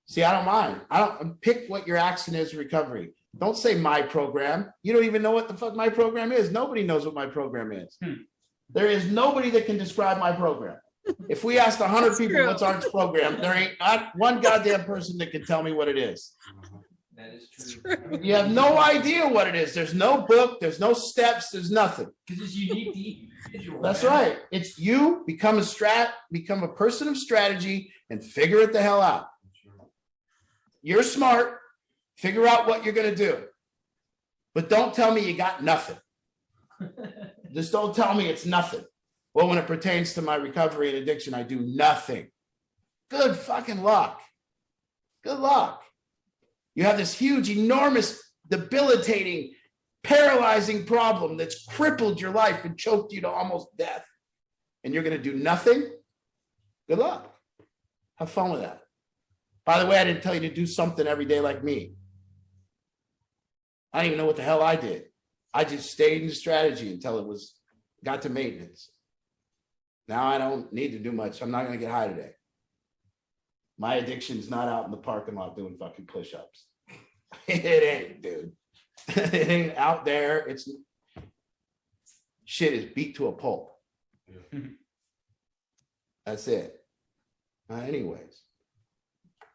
[SPEAKER 1] See, I don't mind. I don't pick what your action is in recovery. Don't say my program. You don't even know what the fuck my program is. Nobody knows what my program is. There is nobody that can describe my program. If we asked 100 people what's Art's program, there ain't not one goddamn person that can tell me what it is.
[SPEAKER 3] That is true.
[SPEAKER 1] You have no idea what it is. There's no book. There's no steps. There's nothing.
[SPEAKER 2] Because it's unique to each individual.
[SPEAKER 1] That's right. It's you become a person of strategy and figure it the hell out. You're smart. Figure out what you're going to do. But don't tell me you got nothing. Just don't tell me it's nothing. Well, when it pertains to my recovery and addiction, I do nothing. Good fucking luck. Good luck. You have this huge, enormous, debilitating, paralyzing problem that's crippled your life and choked you to almost death. And you're going to do nothing? Good luck. Have fun with that. By the way, I didn't tell you to do something every day like me. I don't even know what the hell I did. I just stayed in strategy until it got to maintenance. Now I don't need to do much. I'm not going to get high today. My addiction's not out in the parking lot doing fucking push-ups. It ain't, dude. It ain't out there. It's shit is beat to a pulp.
[SPEAKER 3] Yeah.
[SPEAKER 1] That's it. Anyways,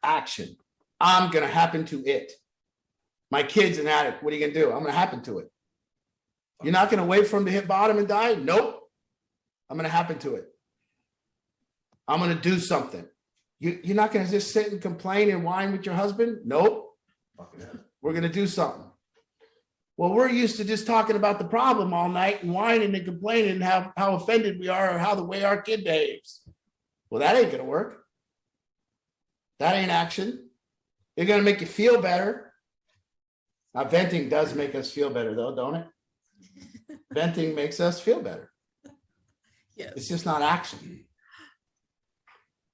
[SPEAKER 1] action. I'm going to happen to it. My kid's an addict. What are you going to do? I'm going to happen to it. You're not going to wait for him to hit bottom and die? Nope. I'm going to happen to it. I'm going to do something. You're not going to just sit and complain and whine with your husband? Nope. We're going to do something. Well, we're used to just talking about the problem all night and whining and complaining and how offended we are or how the way our kid behaves. Well, that ain't going to work. That ain't action. It's going to make you feel better. Now, venting does make us feel better, though, don't it? Venting makes us feel better.
[SPEAKER 5] Yes.
[SPEAKER 1] It's just not action.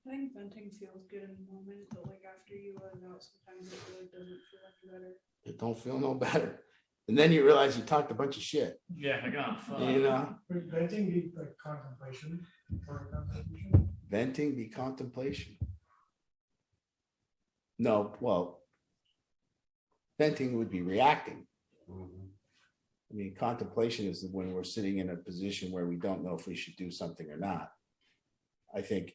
[SPEAKER 6] I think venting feels good in the moment, but like after you let it out, sometimes it really doesn't feel any better.
[SPEAKER 1] It don't feel no better. And then you realize you talked a bunch of shit.
[SPEAKER 2] Yeah, I got fucked.
[SPEAKER 1] You know?
[SPEAKER 7] Would venting be like contemplation or contemplation?
[SPEAKER 1] Venting be contemplation. No, well, venting would be reacting. I mean, contemplation is when we're sitting in a position where we don't know if we should do something or not. I think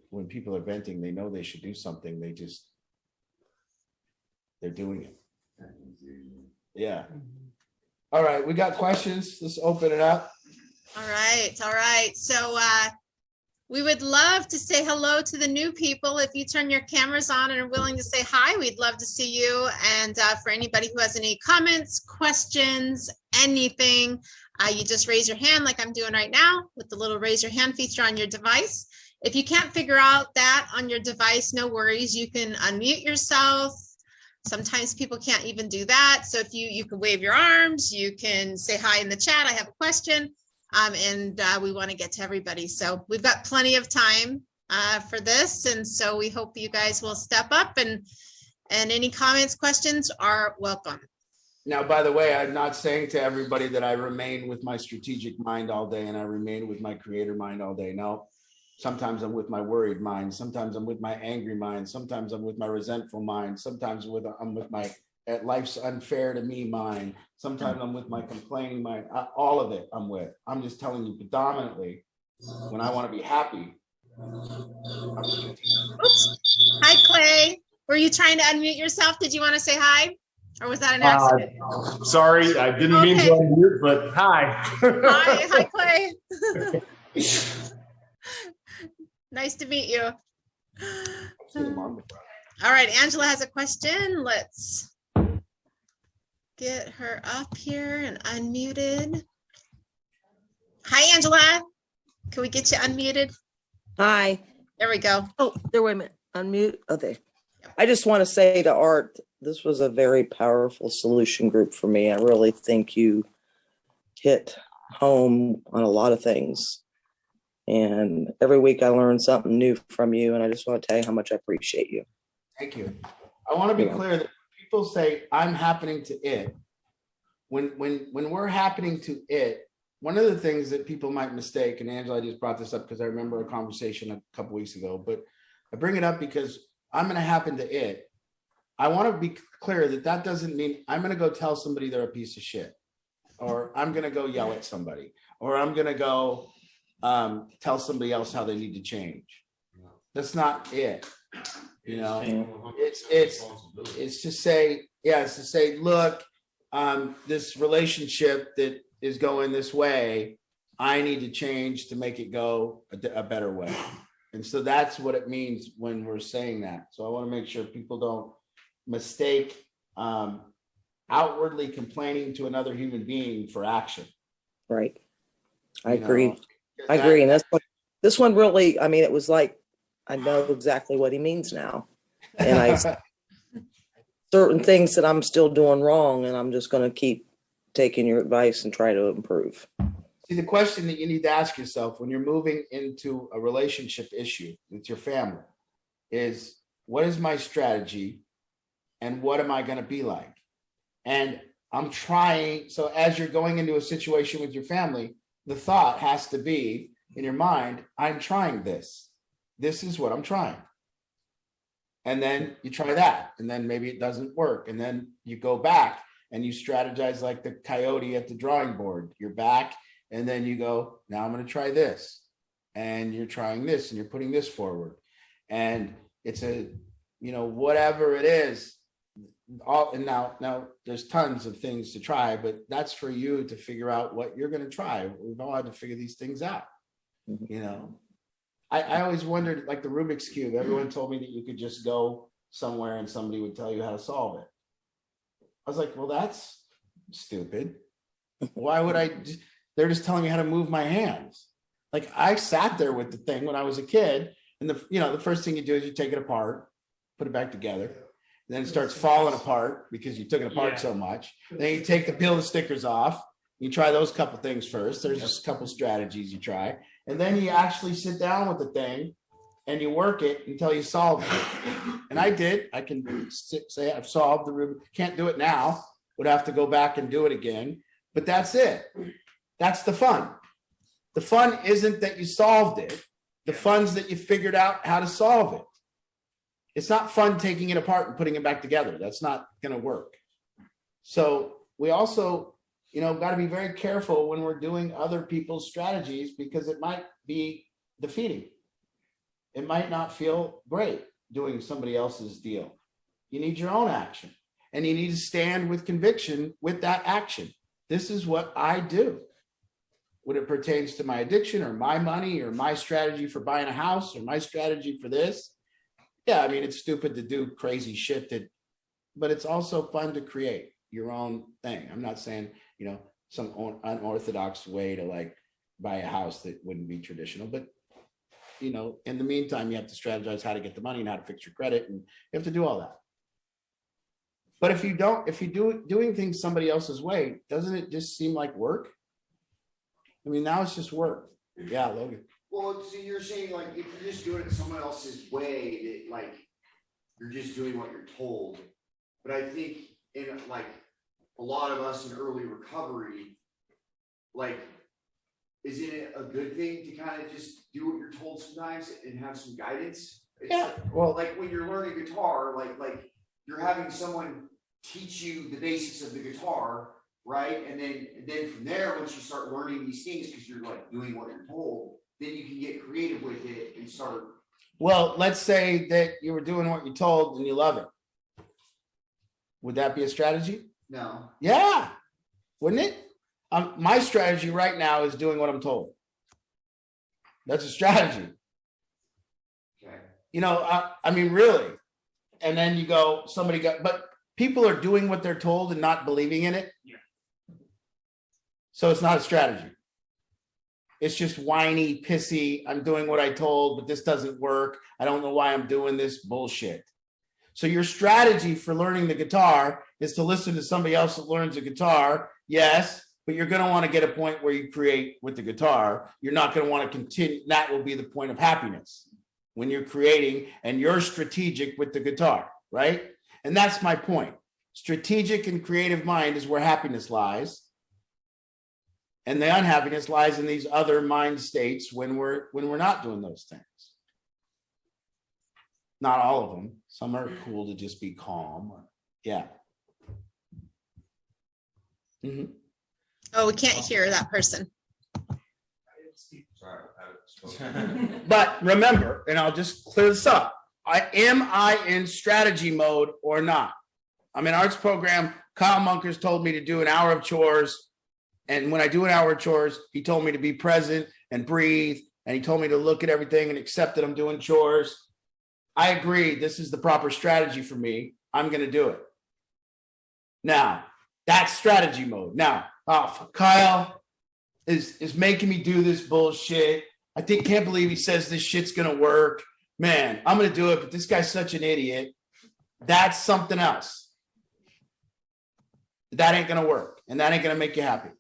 [SPEAKER 1] when people are venting, they know they should do something. They're doing it. Yeah. All right, we got questions. Let's open it up.
[SPEAKER 5] All right. All right. So we would love to say hello to the new people. If you turn your cameras on and are willing to say hi, we'd love to see you. And for anybody who has any comments, questions, anything, you just raise your hand like I'm doing right now with the little raise your hand feature on your device. If you can't figure out that on your device, no worries. You can unmute yourself. Sometimes people can't even do that. So if you can wave your arms, you can say hi in the chat. I have a question. And we want to get to everybody. So we've got plenty of time for this. And so we hope you guys will step up and any comments, questions are welcome.
[SPEAKER 1] Now, by the way, I'm not saying to everybody that I remain with my strategic mind all day and I remain with my creator mind all day. No, sometimes I'm with my worried mind. Sometimes I'm with my angry mind. Sometimes I'm with my resentful mind. Sometimes I'm with my life's unfair to me mind. Sometimes I'm with my complaining mind. All of it I'm with. I'm just telling you predominantly when I want to be happy.
[SPEAKER 5] Oops. Hi, Clay. Were you trying to unmute yourself? Did you want to say hi? Or was that an accident?
[SPEAKER 8] Sorry, I didn't mean to unmute, but hi.
[SPEAKER 5] Hi, Clay. Nice to meet you. All right, Angela has a question. Let's get her up here and unmuted. Hi, Angela. Can we get you unmuted?
[SPEAKER 9] Hi.
[SPEAKER 5] There we go.
[SPEAKER 9] Oh, there, wait a minute. Unmute. Okay. I just want to say to Art, this was a very powerful solution group for me. I really think you hit home on a lot of things. And every week I learn something new from you. And I just want to tell you how much I appreciate you.
[SPEAKER 1] Thank you. I want to be clear that people say I'm happening to it. When we're happening to it, one of the things that people might mistake, and Angela, I just brought this up because I remember a conversation a couple weeks ago, but I bring it up because I'm going to happen to it. I want to be clear that doesn't mean I'm going to go tell somebody they're a piece of shit, or I'm going to go yell at somebody, or I'm going to go tell somebody else how they need to change. That's not it. You know, it's to say, it's to say, look, this relationship that is going this way, I need to change to make it go a better way. And so that's what it means when we're saying that. So I want to make sure people don't mistake outwardly complaining to another human being for action.
[SPEAKER 9] Right. I agree. I agree. And that's what this one really, I mean, it was like, I know exactly what he means now. And I certain things that I'm still doing wrong, and I'm just going to keep taking your advice and try to improve.
[SPEAKER 1] See, the question that you need to ask yourself when you're moving into a relationship issue with your family is, what is my strategy and what am I going to be like? And I'm trying. So as you're going into a situation with your family, the thought has to be in your mind, I'm trying this. This is what I'm trying. And then you try that, and then maybe it doesn't work. And then you go back and you strategize like the coyote at the drawing board. You're back, and then you go, now I'm going to try this. And you're trying this, and you're putting this forward. And it's a, whatever it is, and now there's tons of things to try, but that's for you to figure out what you're going to try. We've all had to figure these things out. I always wondered, like the Rubik's Cube, everyone told me that you could just go somewhere and somebody would tell you how to solve it. I was like, well, that's stupid. Why would they're just telling me how to move my hands. Like I sat there with the thing when I was a kid, and the first thing you do is you take it apart, put it back together. Then it starts falling apart because you took it apart so much. Then you peel the stickers off. You try those couple things first. There's just a couple strategies you try. And then you actually sit down with the thing and you work it until you solve it. And I did. I can say I've solved the Rubik. Can't do it now. Would have to go back and do it again. But that's it. That's the fun. The fun isn't that you solved it. The fun's that you figured out how to solve it. It's not fun taking it apart and putting it back together. That's not going to work. So we also, got to be very careful when we're doing other people's strategies, because it might be defeating. It might not feel great doing somebody else's deal. You need your own action, and you need to stand with conviction with that action. This is what I do. When it pertains to my addiction or my money or my strategy for buying a house or my strategy for this. Yeah, I mean, it's stupid to do crazy shit but it's also fun to create your own thing. I'm not saying, some unorthodox way to like buy a house that wouldn't be traditional, but in the meantime, you have to strategize how to get the money and how to fix your credit, and you have to do all that. But if you doing things somebody else's way, doesn't it just seem like work? I mean, now it's just work. Yeah, Logan.
[SPEAKER 10] Well, so you're saying like if you're just doing it someone else's way, that like you're just doing what you're told. But I think in like a lot of us in early recovery, like, isn't it a good thing to kind of just do what you're told sometimes and have some guidance? It's like when you're learning guitar, like you're having someone teach you the basics of the guitar, right? And then from there, once you start learning these things, because you're like doing what you're told, then you can get creative with it and start.
[SPEAKER 1] Well, let's say that you were doing what you're told and you love it. Would that be a strategy?
[SPEAKER 10] No.
[SPEAKER 1] Yeah, wouldn't it? My strategy right now is doing what I'm told. That's a strategy.
[SPEAKER 10] Okay.
[SPEAKER 1] I mean, really. And then you go, but people are doing what they're told and not believing in it.
[SPEAKER 2] Yeah.
[SPEAKER 1] So it's not a strategy. It's just whiny, pissy. I'm doing what I told, but this doesn't work. I don't know why I'm doing this bullshit. So your strategy for learning the guitar is to listen to somebody else that learns the guitar. Yes, but you're going to want to get a point where you create with the guitar. You're not going to want to continue. That will be the point of happiness when you're creating and you're strategic with the guitar, right? And that's my point. Strategic and creative mind is where happiness lies. And the unhappiness lies in these other mind states when we're not doing those things. Not all of them. Some are cool to just be calm. Yeah. Mm-hmm.
[SPEAKER 5] Oh, we can't hear that person.
[SPEAKER 1] But remember, and I'll just clear this up. Am I in strategy mode or not? I'm in arts program. Kyle Munkers told me to do an hour of chores. And when I do an hour of chores, he told me to be present and breathe. And he told me to look at everything and accept that I'm doing chores. I agree. This is the proper strategy for me. I'm going to do it. Now, that's strategy mode. Now, Kyle is making me do this bullshit. Can't believe he says this shit's going to work. Man, I'm going to do it, but this guy's such an idiot. That's something else. That ain't going to work, and that ain't going to make you happy.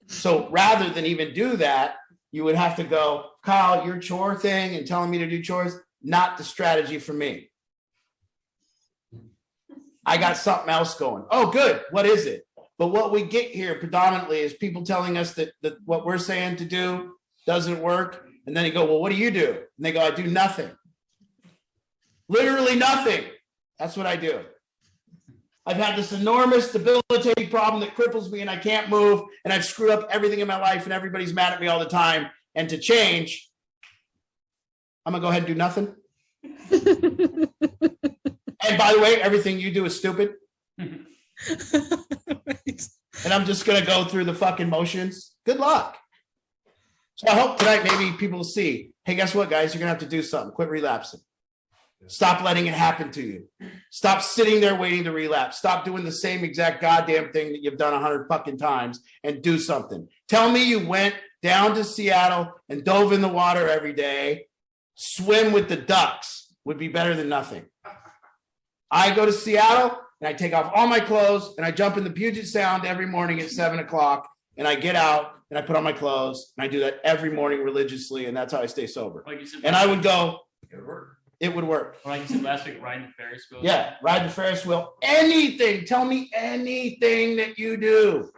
[SPEAKER 1] So rather than even do that, you would have to go, Kyle, your chore thing and telling me to do chores, not the strategy for me. I got something else going. Oh, good. What is it? But what we get here predominantly is people telling us that what we're saying to do doesn't work. And then you go, well, what do you do? And they go, I do nothing. Literally nothing. That's what I do. I've had this enormous debilitating problem that cripples me and I can't move. And I've screwed up everything in my life and everybody's mad at me all the time. And to change, I'm going to go ahead and do nothing. And by the way, everything you do is stupid. And I'm just going to go through the fucking motions. Good luck. So I hope tonight maybe people will see, hey, guess what, guys? You're going to have to do something. Quit relapsing. Stop letting it happen to you. Stop sitting there waiting to relapse. Stop doing the same exact goddamn thing that you've done 100 fucking times and do something. Tell me you went down to Seattle and dove in the water every day. Swim with the ducks would be better than nothing. I go to Seattle and I take off all my clothes and I jump in the Puget Sound every morning at 7:00 and I get out and I put on my clothes and I do that every morning religiously, and that's how I stay sober.
[SPEAKER 2] Like you said,
[SPEAKER 1] and I would go,
[SPEAKER 2] it
[SPEAKER 1] would work.
[SPEAKER 2] Like you said last week, riding the Ferris wheel.
[SPEAKER 1] Yeah, ride the Ferris wheel. Anything. Tell me anything that you do.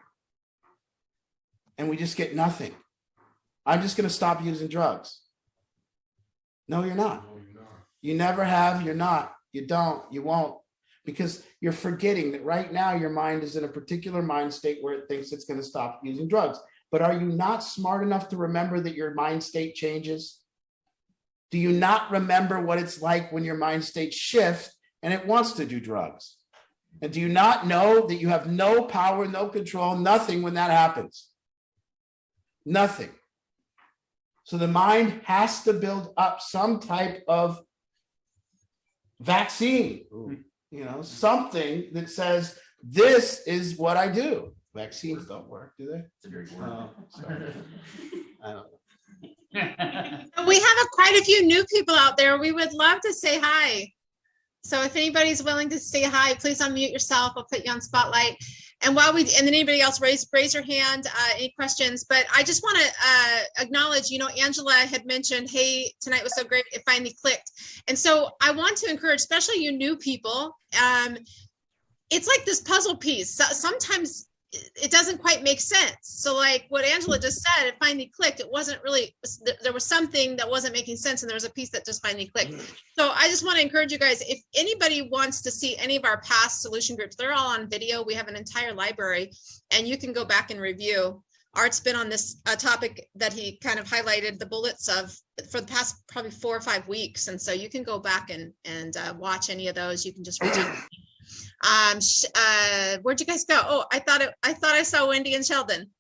[SPEAKER 1] And we just get nothing. I'm just going to stop using drugs. No, you're not. You never have. You're not. You don't. You won't. Because you're forgetting that right now your mind is in a particular mind state where it thinks it's going to stop using drugs. But are you not smart enough to remember that your mind state changes? Do you not remember what it's like when your mind state shifts and it wants to do drugs? And do you not know that you have no power, no control, nothing when that happens? Nothing. So the mind has to build up some type of vaccine, something that says, this is what I do. Vaccines don't work, do they?
[SPEAKER 3] It's a dirty word.
[SPEAKER 1] Oh, sorry. I don't know.
[SPEAKER 5] We have quite a few new people out there. We would love to say hi. So if anybody's willing to say hi, please unmute yourself. I'll put you on spotlight. And and then anybody else raise your hand, any questions. But I just want to acknowledge, Angela had mentioned, hey, tonight was so great, it finally clicked. And so I want to encourage, especially you new people, it's like this puzzle piece. Sometimes it doesn't quite make sense. So like what Angela just said, it finally clicked. It wasn't really, there was something that wasn't making sense and there was a piece that just finally clicked. So I just want to encourage you guys, if anybody wants to see any of our past solution groups, they're all on video. We have an entire library and you can go back and review. Art's been on this topic that he kind of highlighted the bullets of for the past probably 4 or 5 weeks. And so you can go back and watch any of those. You can just read it. Where'd you guys go? Oh, I thought I saw Wendy and Sheldon.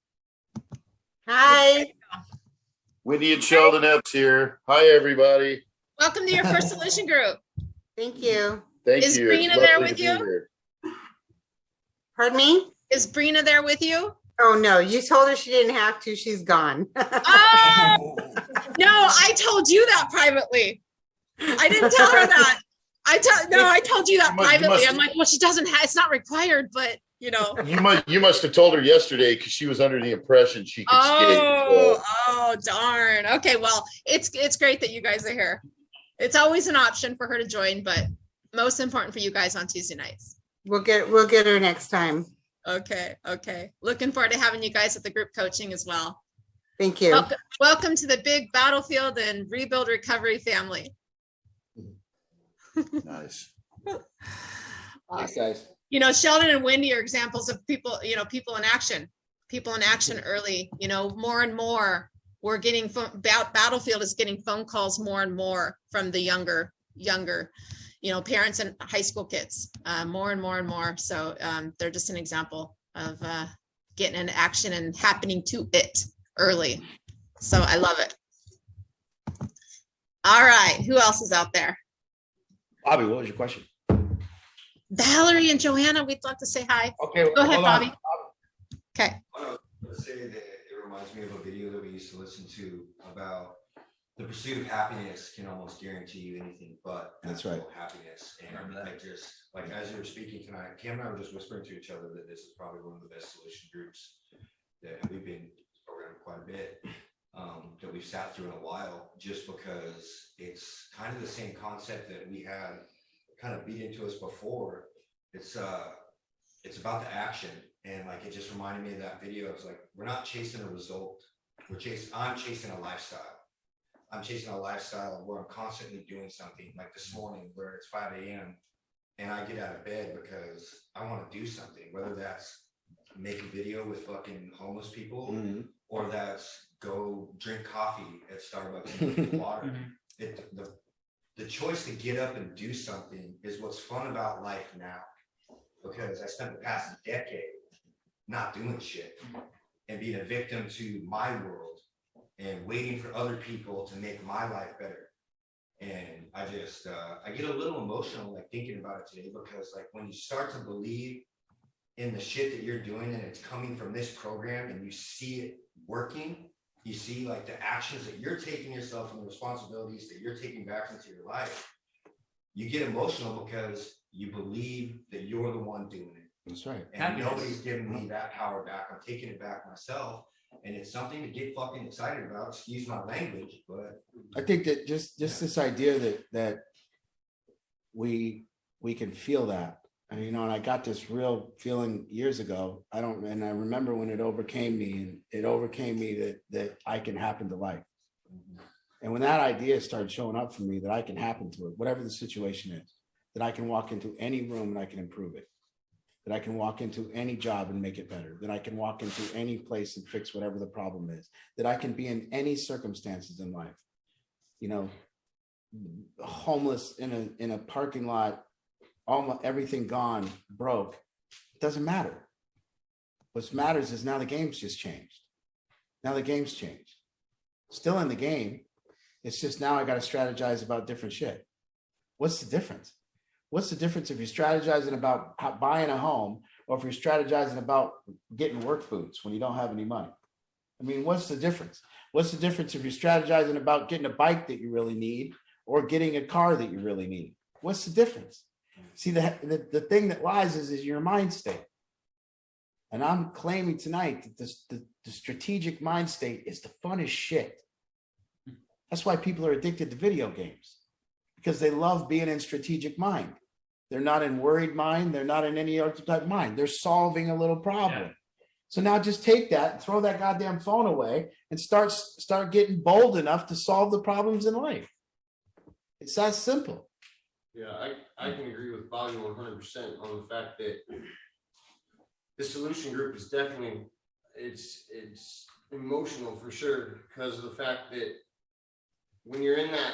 [SPEAKER 5] Hi.
[SPEAKER 8] Wendy and Sheldon Epps here. Hi, everybody.
[SPEAKER 5] Welcome to your first solution group.
[SPEAKER 11] Thank you.
[SPEAKER 8] Thank
[SPEAKER 5] Is
[SPEAKER 8] you.
[SPEAKER 5] Brina there with you?
[SPEAKER 11] Pardon me?
[SPEAKER 5] Is Brina there with you?
[SPEAKER 11] Oh, no, you told her she didn't have to. She's gone.
[SPEAKER 5] Oh, no, I told you that privately. I didn't tell her that. I told you that privately. I'm like, well, she doesn't have, it's not required, but
[SPEAKER 8] You must have told her yesterday because she was under the impression she could skate.
[SPEAKER 5] Oh, darn. Okay, well, it's great that you guys are here. It's always an option for her to join, but most important for you guys on Tuesday nights.
[SPEAKER 11] We'll get her next time.
[SPEAKER 5] Okay. Looking forward to having you guys at the group coaching as well.
[SPEAKER 11] Thank you.
[SPEAKER 5] Welcome to the big Battlefield and Rebuild Recovery family.
[SPEAKER 8] Nice.
[SPEAKER 5] Awesome. Sheldon and Wendy are examples of people in action early, more and more we're getting Battlefield is getting phone calls more and more from the younger, parents and high school kids, more and more. So they're just an example of getting into action and happening to it early. So I love it. All right. Who else is out there?
[SPEAKER 1] Bobby, what was your question?
[SPEAKER 5] Valerie and Joanna, we'd love to say hi.
[SPEAKER 1] Okay.
[SPEAKER 5] Go ahead, Bobby. Okay.
[SPEAKER 12] Let's say that it reminds me of a video that we used to listen to about the pursuit of happiness can almost guarantee you anything but happiness. And I just, like, as you were speaking tonight, Cam and I were just whispering to each other that this is probably one of the best solution groups that we've been programmed quite a bit, that that we've sat through in a while, just because it's kind of the same concept that we had kind of beat into us before. It's about the action, and like it just reminded me of that video. It's like we're not chasing a result. I'm chasing a lifestyle. I'm chasing a lifestyle where I'm constantly doing something. Like this morning, where it's 5 a.m. and I get out of bed because I want to do something, whether that's make a video with fucking homeless people, or that's go drink coffee at Starbucks and drink water. The choice to get up and do something is what's fun about life now, because I spent the past decade not doing shit and being a victim to my world and waiting for other people to make my life better. And I just, I get a little emotional like thinking about it today, because like when you start to believe in the shit that you're doing and it's coming from this program and you see it working, you see like the actions that you're taking yourself and the responsibilities that you're taking back into your life, you get emotional because you believe that you're the one doing it.
[SPEAKER 1] That's right.
[SPEAKER 12] And nobody's giving me that power back. I'm taking it back myself. And it's something to get fucking excited about. Excuse my language, but
[SPEAKER 1] I think that just this idea that we can feel that. And, you know, and I got this real feeling years ago. I remember when it overcame me, and it overcame me that I can happen to life. And when that idea started showing up for me, that I can happen to it, whatever the situation is, that I can walk into any room and I can improve it, that I can walk into any job and make it better, that I can walk into any place and fix whatever the problem is, that I can be in any circumstances in life, you know, homeless in a parking lot, almost everything gone, broke. It doesn't matter. What matters is now the game's just changed. Now the game's changed. Still in the game. It's just now I got to strategize about different shit. What's the difference? What's the difference if you're strategizing about buying a home, or if you're strategizing about getting work boots when you don't have any money? I mean, what's the difference? What's the difference if you're strategizing about getting a bike that you really need, or getting a car that you really need? What's the difference? See, the thing that lies is your mind state. And I'm claiming tonight that the strategic mind state is the funnest shit. That's why people are addicted to video games, because they love being in strategic mind. They're not in worried mind. They're not in any other type of mind. They're solving a little problem. Yeah. So now just take that and throw that goddamn phone away and start getting bold enough to solve the problems in life. It's that simple.
[SPEAKER 3] Yeah, I can agree with Bobby 100% on the fact that the solution group is definitely, it's emotional for sure, because of the fact that when you're in that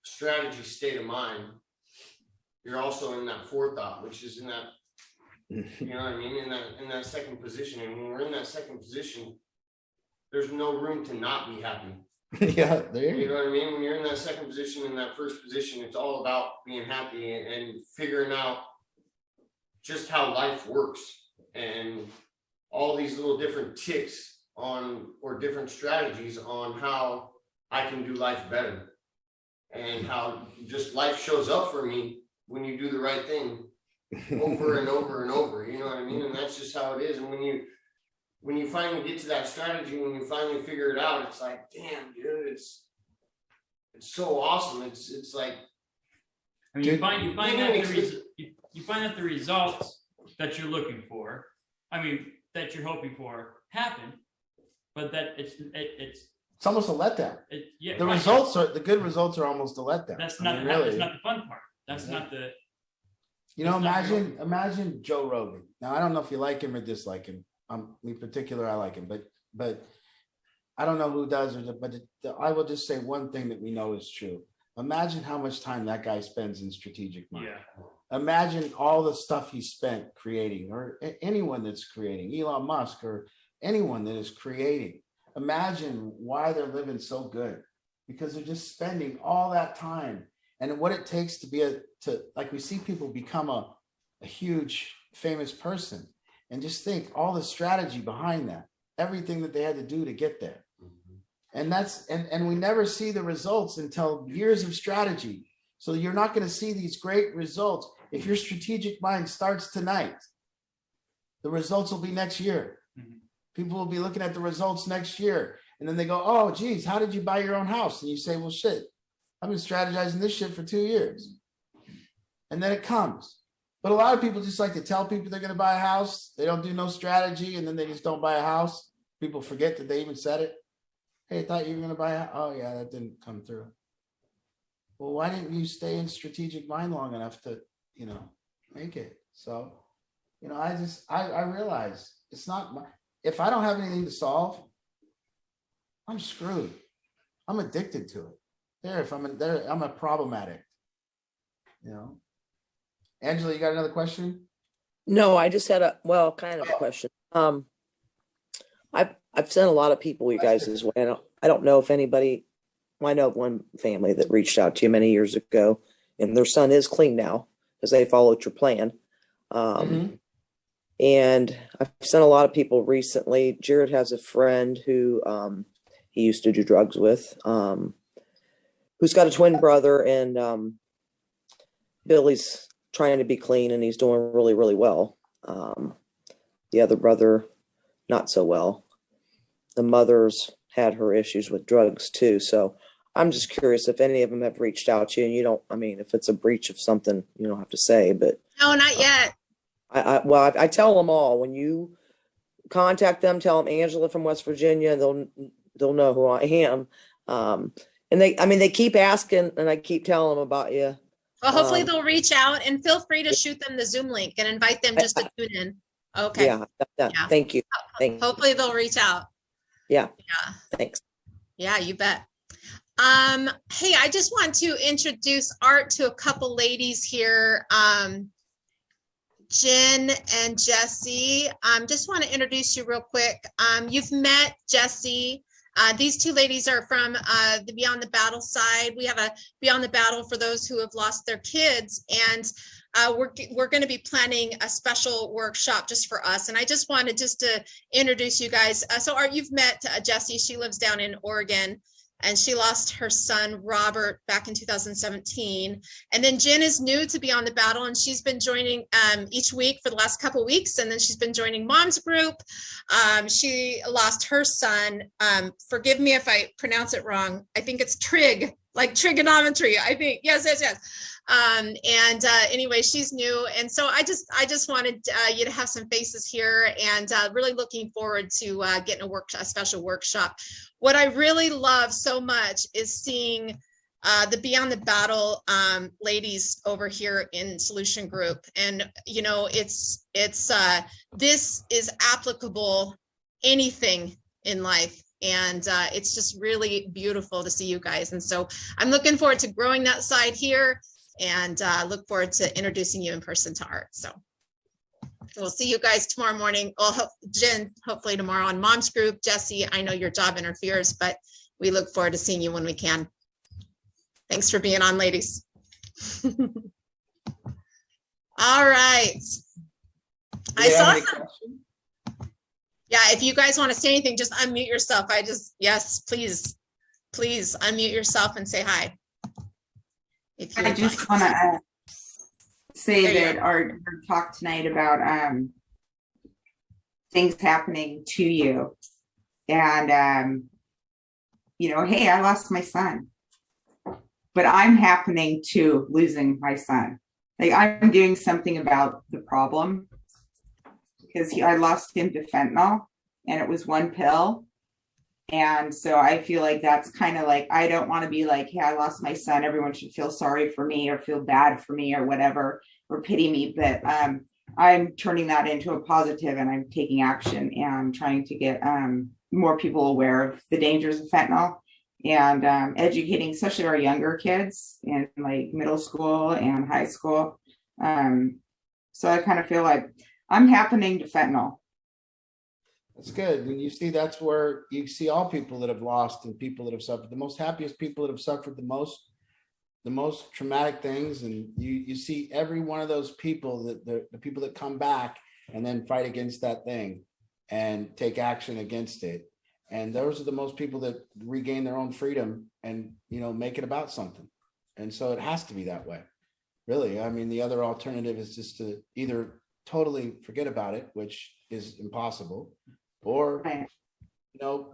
[SPEAKER 3] strategy state of mind, you're also in that forethought, which is in that, you know what I mean, in that second position. And when we're in that second position, there's no room to not be happy.
[SPEAKER 1] Yeah, there
[SPEAKER 3] you know what I mean? When you're in that second position, in that first position, it's all about being happy and figuring out just how life works, and all these little different ticks on, or different strategies on how I can do life better, and how just life shows up for me when you do the right thing over and over and over, you know what I mean? And that's just how it is. And when you finally get to that strategy, when you finally figure it out, it's like, damn, dude, it's so awesome. It's like,
[SPEAKER 2] I mean, you find that the results that you're looking for, I mean, that you're hoping for, happen, but that it's
[SPEAKER 1] almost a letdown. The results are, the good results are almost a letdown.
[SPEAKER 2] That's not that's not the fun part. That's not the.
[SPEAKER 1] You know, imagine Joe Rogan. Now, I don't know if you like him or dislike him. In particular, I like him, but I don't know who does, but I will just say one thing that we know is true. Imagine how much time that guy spends in strategic mind. Yeah. Imagine all the stuff he spent creating, or anyone that's creating, Elon Musk or anyone that is creating. Imagine why they're living so good, because they're just spending all that time. And what it takes to like we see people become a huge famous person, and just think all the strategy behind that, everything that they had to do to get there. And and we never see the results until years of strategy. So you're not going to see these great results. If your strategic mind starts tonight, the results will be next year. People will be looking at the results next year. And then they go, oh, geez, how did you buy your own house? And you say, well, shit, I've been strategizing this shit for 2 years. And then it comes. But a lot of people just like to tell people they're going to buy a house. They don't do no strategy, and then they just don't buy a house. People forget that they even said it. Hey, I thought you were going to buy a house. Oh, yeah, that didn't come through. Well, why didn't you stay in strategic mind long enough to, make it? So, I realize it's not if I don't have anything to solve, I'm screwed. I'm addicted to it. I'm a problem addict. Angela, you got another question?
[SPEAKER 9] No, I just had kind of a question. I've sent a lot of people you guys as well. I don't know if anybody. I know of one family that reached out to you many years ago, and their son is clean now because they followed your plan. And I've sent a lot of people recently. Jared has a friend who he used to do drugs with, who's got a twin brother, and Billy's trying to be clean, and he's doing really, really well. The other brother, not so well. The mother's had her issues with drugs too. So I'm just curious if any of them have reached out to you, and you don't, if it's a breach of something, you don't have to say, but.
[SPEAKER 5] No, not yet.
[SPEAKER 9] I tell them all, when you contact them, tell them Angela from West Virginia, they'll know who I am. And they keep asking, and I keep telling them about you.
[SPEAKER 5] Well, hopefully they'll reach out, and feel free to shoot them the Zoom link and invite them just to tune in. Okay.
[SPEAKER 9] Yeah. Thank you.
[SPEAKER 5] Hopefully they'll reach out.
[SPEAKER 9] Yeah. Thanks.
[SPEAKER 5] Yeah, you bet. Hey, I just want to introduce Art to a couple ladies here. Jen and Jesse. Just want to introduce you real quick. You've met Jesse. These two ladies are from the Beyond the Battle side. We have a Beyond the Battle for those who have lost their kids, and we're going to be planning a special workshop just for us. And I just wanted to introduce you guys. So Art, you've met Jessie. She lives down in Oregon, and she lost her son, Robert, back in 2017. And then Jen is new to Beyond the Battle, and she's been joining each week for the last couple of weeks. And then she's been joining Mom's group. She lost her son. Forgive me if I pronounce it wrong. I think it's trig, like trigonometry. I think, yes. Anyway, she's new. And so I just wanted you to have some faces here, and really looking forward to getting a special workshop. What I really love so much is seeing the Beyond the Battle ladies over here in Solution Group. And, this is applicable anything in life. And it's just really beautiful to see you guys. And so I'm looking forward to growing that side here, and look forward to introducing you in person to Art. So we'll see you guys tomorrow morning. Well, Jen, hopefully tomorrow on Mom's group. Jesse, I know your job interferes, but we look forward to seeing you when we can. Thanks for being on, ladies. All right. I saw some. Yeah, if you guys want to say anything, just unmute yourself. Yes, please unmute yourself and say hi.
[SPEAKER 13] I just want to say that our talk tonight about things happening to you, and hey, I lost my son, but I'm happening to losing my son. Like, I'm doing something about the problem, because I lost him to fentanyl, and it was one pill. And so I feel like that's kind of like, I don't want to be like, hey, I lost my son, everyone should feel sorry for me or feel bad for me or whatever, or pity me. But I'm turning that into a positive, and I'm taking action and trying to get more people aware of the dangers of fentanyl, and educating, especially our younger kids in like middle school and high school. So I kind of feel like I'm happening to fentanyl.
[SPEAKER 1] That's good. When you see, that's where you see all people that have lost and people that have suffered. The most happiest people that have suffered the most traumatic things, and you see every one of those people, that the people that come back and then fight against that thing and take action against it. And those are the most people that regain their own freedom and make it about something. And so it has to be that way, really. I mean, the other alternative is just to either totally forget about it, which is impossible, or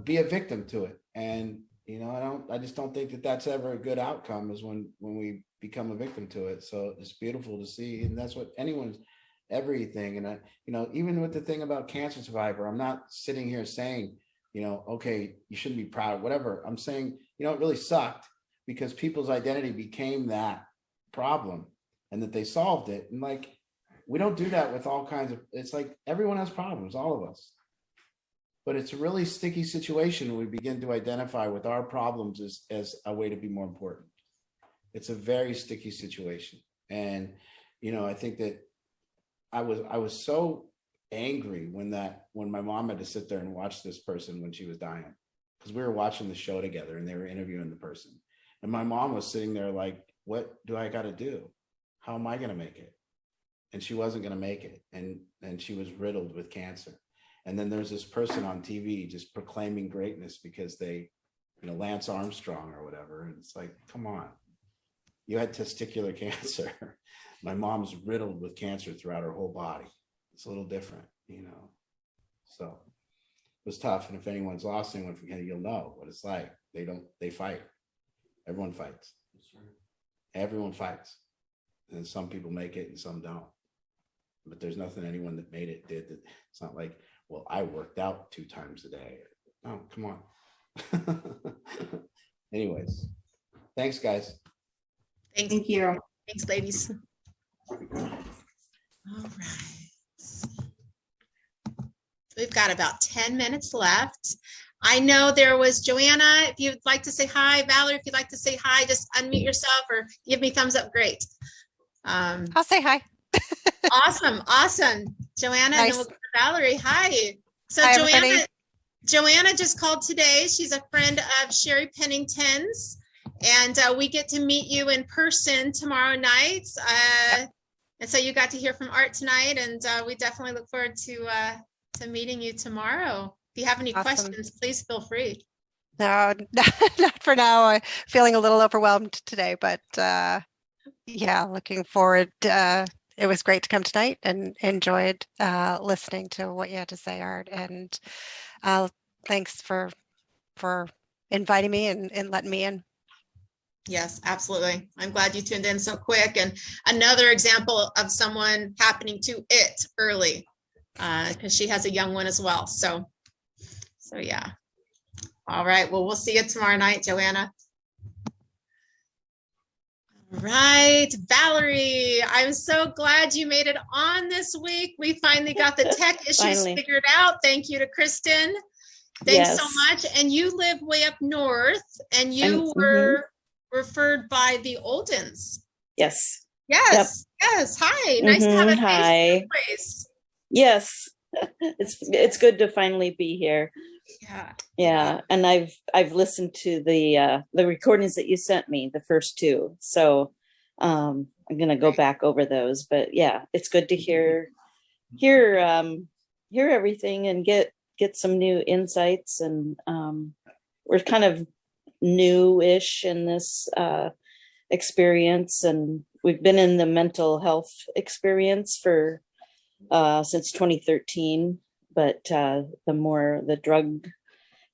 [SPEAKER 1] be a victim to it. And, I just don't think that that's ever a good outcome, is when we become a victim to it. So it's beautiful to see. And that's what everything. And even with the thing about cancer survivor, I'm not sitting here saying, okay, you shouldn't be proud, whatever. I'm saying, it really sucked because people's identity became that problem, and that they solved it. And like, we don't do that with all kinds of, it's like everyone has problems, all of us. But it's a really sticky situation when we begin to identify with our problems as a way to be more important. It's a very sticky situation. And, I think that I was so angry when my mom had to sit there and watch this person when she was dying, because we were watching the show together and they were interviewing the person. And my mom was sitting there like, what do I got to do? How am I going to make it? And she wasn't going to make it. And she was riddled with cancer. And then there's this person on TV just proclaiming greatness because they, Lance Armstrong or whatever. And it's like, come on, you had testicular cancer. My mom's riddled with cancer throughout her whole body. It's a little different, So it was tough. And if anyone's lost anyone from cancer, you'll know what it's like. They fight. Everyone fights. Everyone fights. And some people make it and some don't. But there's nothing anyone that made it did. It's not like, well, I worked out 2 times a day. Oh, come on. Anyways, thanks, guys.
[SPEAKER 13] Thank you.
[SPEAKER 5] Thanks, ladies. All right. We've got about 10 minutes left. I know there was Joanna. If you'd like to say hi, Valerie, if you'd like to say hi, just unmute yourself or give me thumbs up. Great.
[SPEAKER 14] I'll say hi.
[SPEAKER 5] Awesome. Joanna,
[SPEAKER 14] nice.
[SPEAKER 5] And then we'll go to Valerie. Hi. So
[SPEAKER 14] Hi,
[SPEAKER 5] Joanna just called today. She's a friend of Sherry Pennington's, and we get to meet you in person tomorrow night. And so you got to hear from Art tonight, and we definitely look forward to meeting you tomorrow. If you have any questions, please feel free.
[SPEAKER 14] No, not for now. I'm feeling a little overwhelmed today, but yeah, looking forward. It was great to come tonight and enjoyed listening to what you had to say, Art. And thanks for inviting me and letting me in.
[SPEAKER 5] Yes, absolutely. I'm glad you tuned in so quick. And another example of someone happening to it early, because she has a young one as well. So yeah. All right. Well, we'll see you tomorrow night, Joanna. All right, Valerie, I'm so glad you made it on this week. We finally got the tech issues figured out. Thank you to Kristen. Thanks so much. And you live way up north, and you were referred by the Oldens.
[SPEAKER 15] Yes.
[SPEAKER 5] Yes. Hi. Nice to have a face.
[SPEAKER 15] Yes. It's good to finally be here. Yeah. And I've listened to the recordings that you sent me, the first 2. So I'm gonna go back over those. But yeah, it's good to hear everything and get some new insights. And we're kind of new-ish in this experience, and we've been in the mental health experience for since 2013. But the drug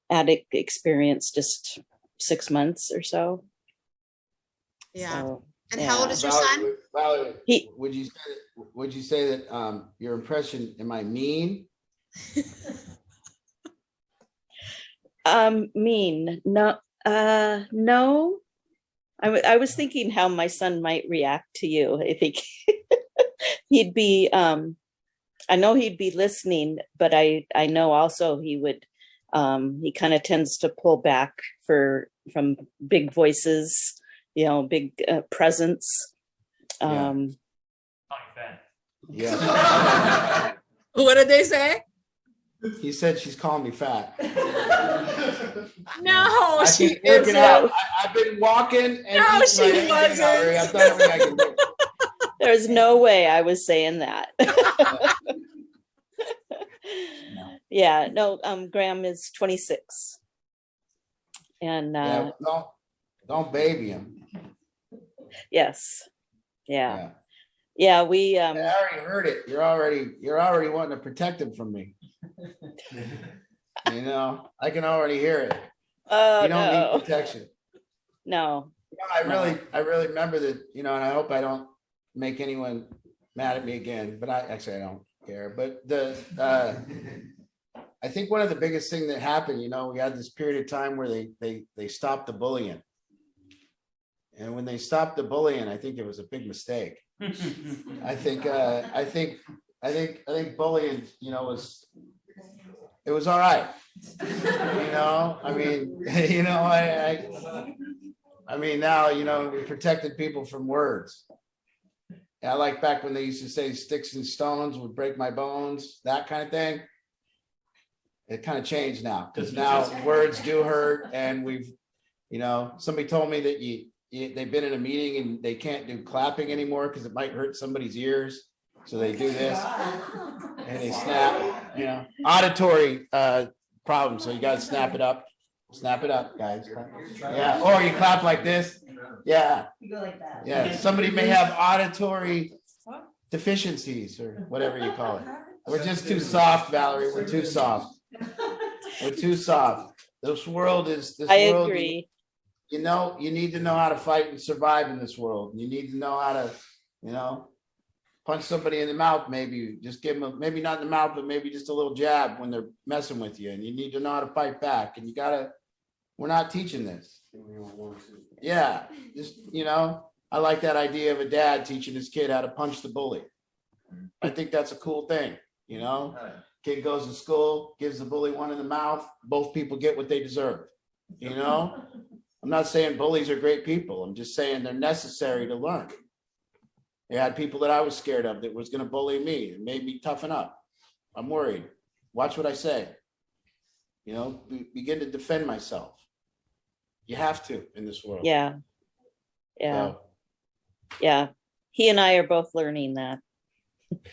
[SPEAKER 15] addict experience, just 6 months or so.
[SPEAKER 5] Yeah. So, and how old is your son?
[SPEAKER 1] Valerie, would you say that your impression, am I mean?
[SPEAKER 15] Mean? No. No. I was thinking how my son might react to you if he'd be. I know he'd be listening, but I know also he would, he kind of tends to pull back from big voices, big presence.
[SPEAKER 1] Yeah.
[SPEAKER 5] What did they say?
[SPEAKER 1] He said she's calling me fat.
[SPEAKER 5] No, she
[SPEAKER 1] isn't. I've been walking. And
[SPEAKER 5] no, she wasn't.
[SPEAKER 15] There's no way I was saying that. Yeah, no, Graham is 26. And
[SPEAKER 1] don't baby him.
[SPEAKER 15] Yes. Yeah. We
[SPEAKER 1] I already heard it. You're already wanting to protect him from me. You know, I can already hear it.
[SPEAKER 15] Oh,
[SPEAKER 1] You don't
[SPEAKER 15] no.
[SPEAKER 1] need protection.
[SPEAKER 15] No.
[SPEAKER 1] I really remember that, you know, and I hope I don't make anyone mad at me again, but I don't care. But I think one of the biggest thing that happened, you know, we had this period of time where they stopped the bullying. And when they stopped the bullying, I think it was a big mistake. I think bullying, you know, it was all right. You know, I mean, you know, I mean, now, you know, we protected people from words. And I like back when they used to say sticks and stones would break my bones, that kind of thing. It kind of changed now, because now words do hurt. And we've, you know, somebody told me that they've been in a meeting and they can't do clapping anymore because it might hurt somebody's ears. So they do this and they snap, you know, auditory problem. So you got to snap it up, guys. Yeah. Or you clap like this. Yeah.
[SPEAKER 4] You go like that.
[SPEAKER 1] Yeah. Somebody may have auditory deficiencies or whatever you call it. We're just too soft, Valerie. We're too soft. We're too soft. This world is.
[SPEAKER 15] I agree.
[SPEAKER 1] You know, you need to know how to fight and survive in this world. You need to know how to, you know, punch somebody in the mouth, maybe just give them maybe not in the mouth, but maybe just a little jab when they're messing with you. And you need to know how to fight back. And we're not teaching this. Yeah. Just, you know, I like that idea of a dad teaching his kid how to punch the bully. I think that's a cool thing. You know, kid goes to school, gives the bully one in the mouth. Both people get what they deserve. You know, I'm not saying bullies are great people. I'm just saying they're necessary to learn. They had people that I was scared of that was going to bully me. It made me toughen up. I'm worried. Watch what I say. You know, begin to defend myself. You have to in this world.
[SPEAKER 15] Yeah. Yeah. So. Yeah. He and I are both learning that.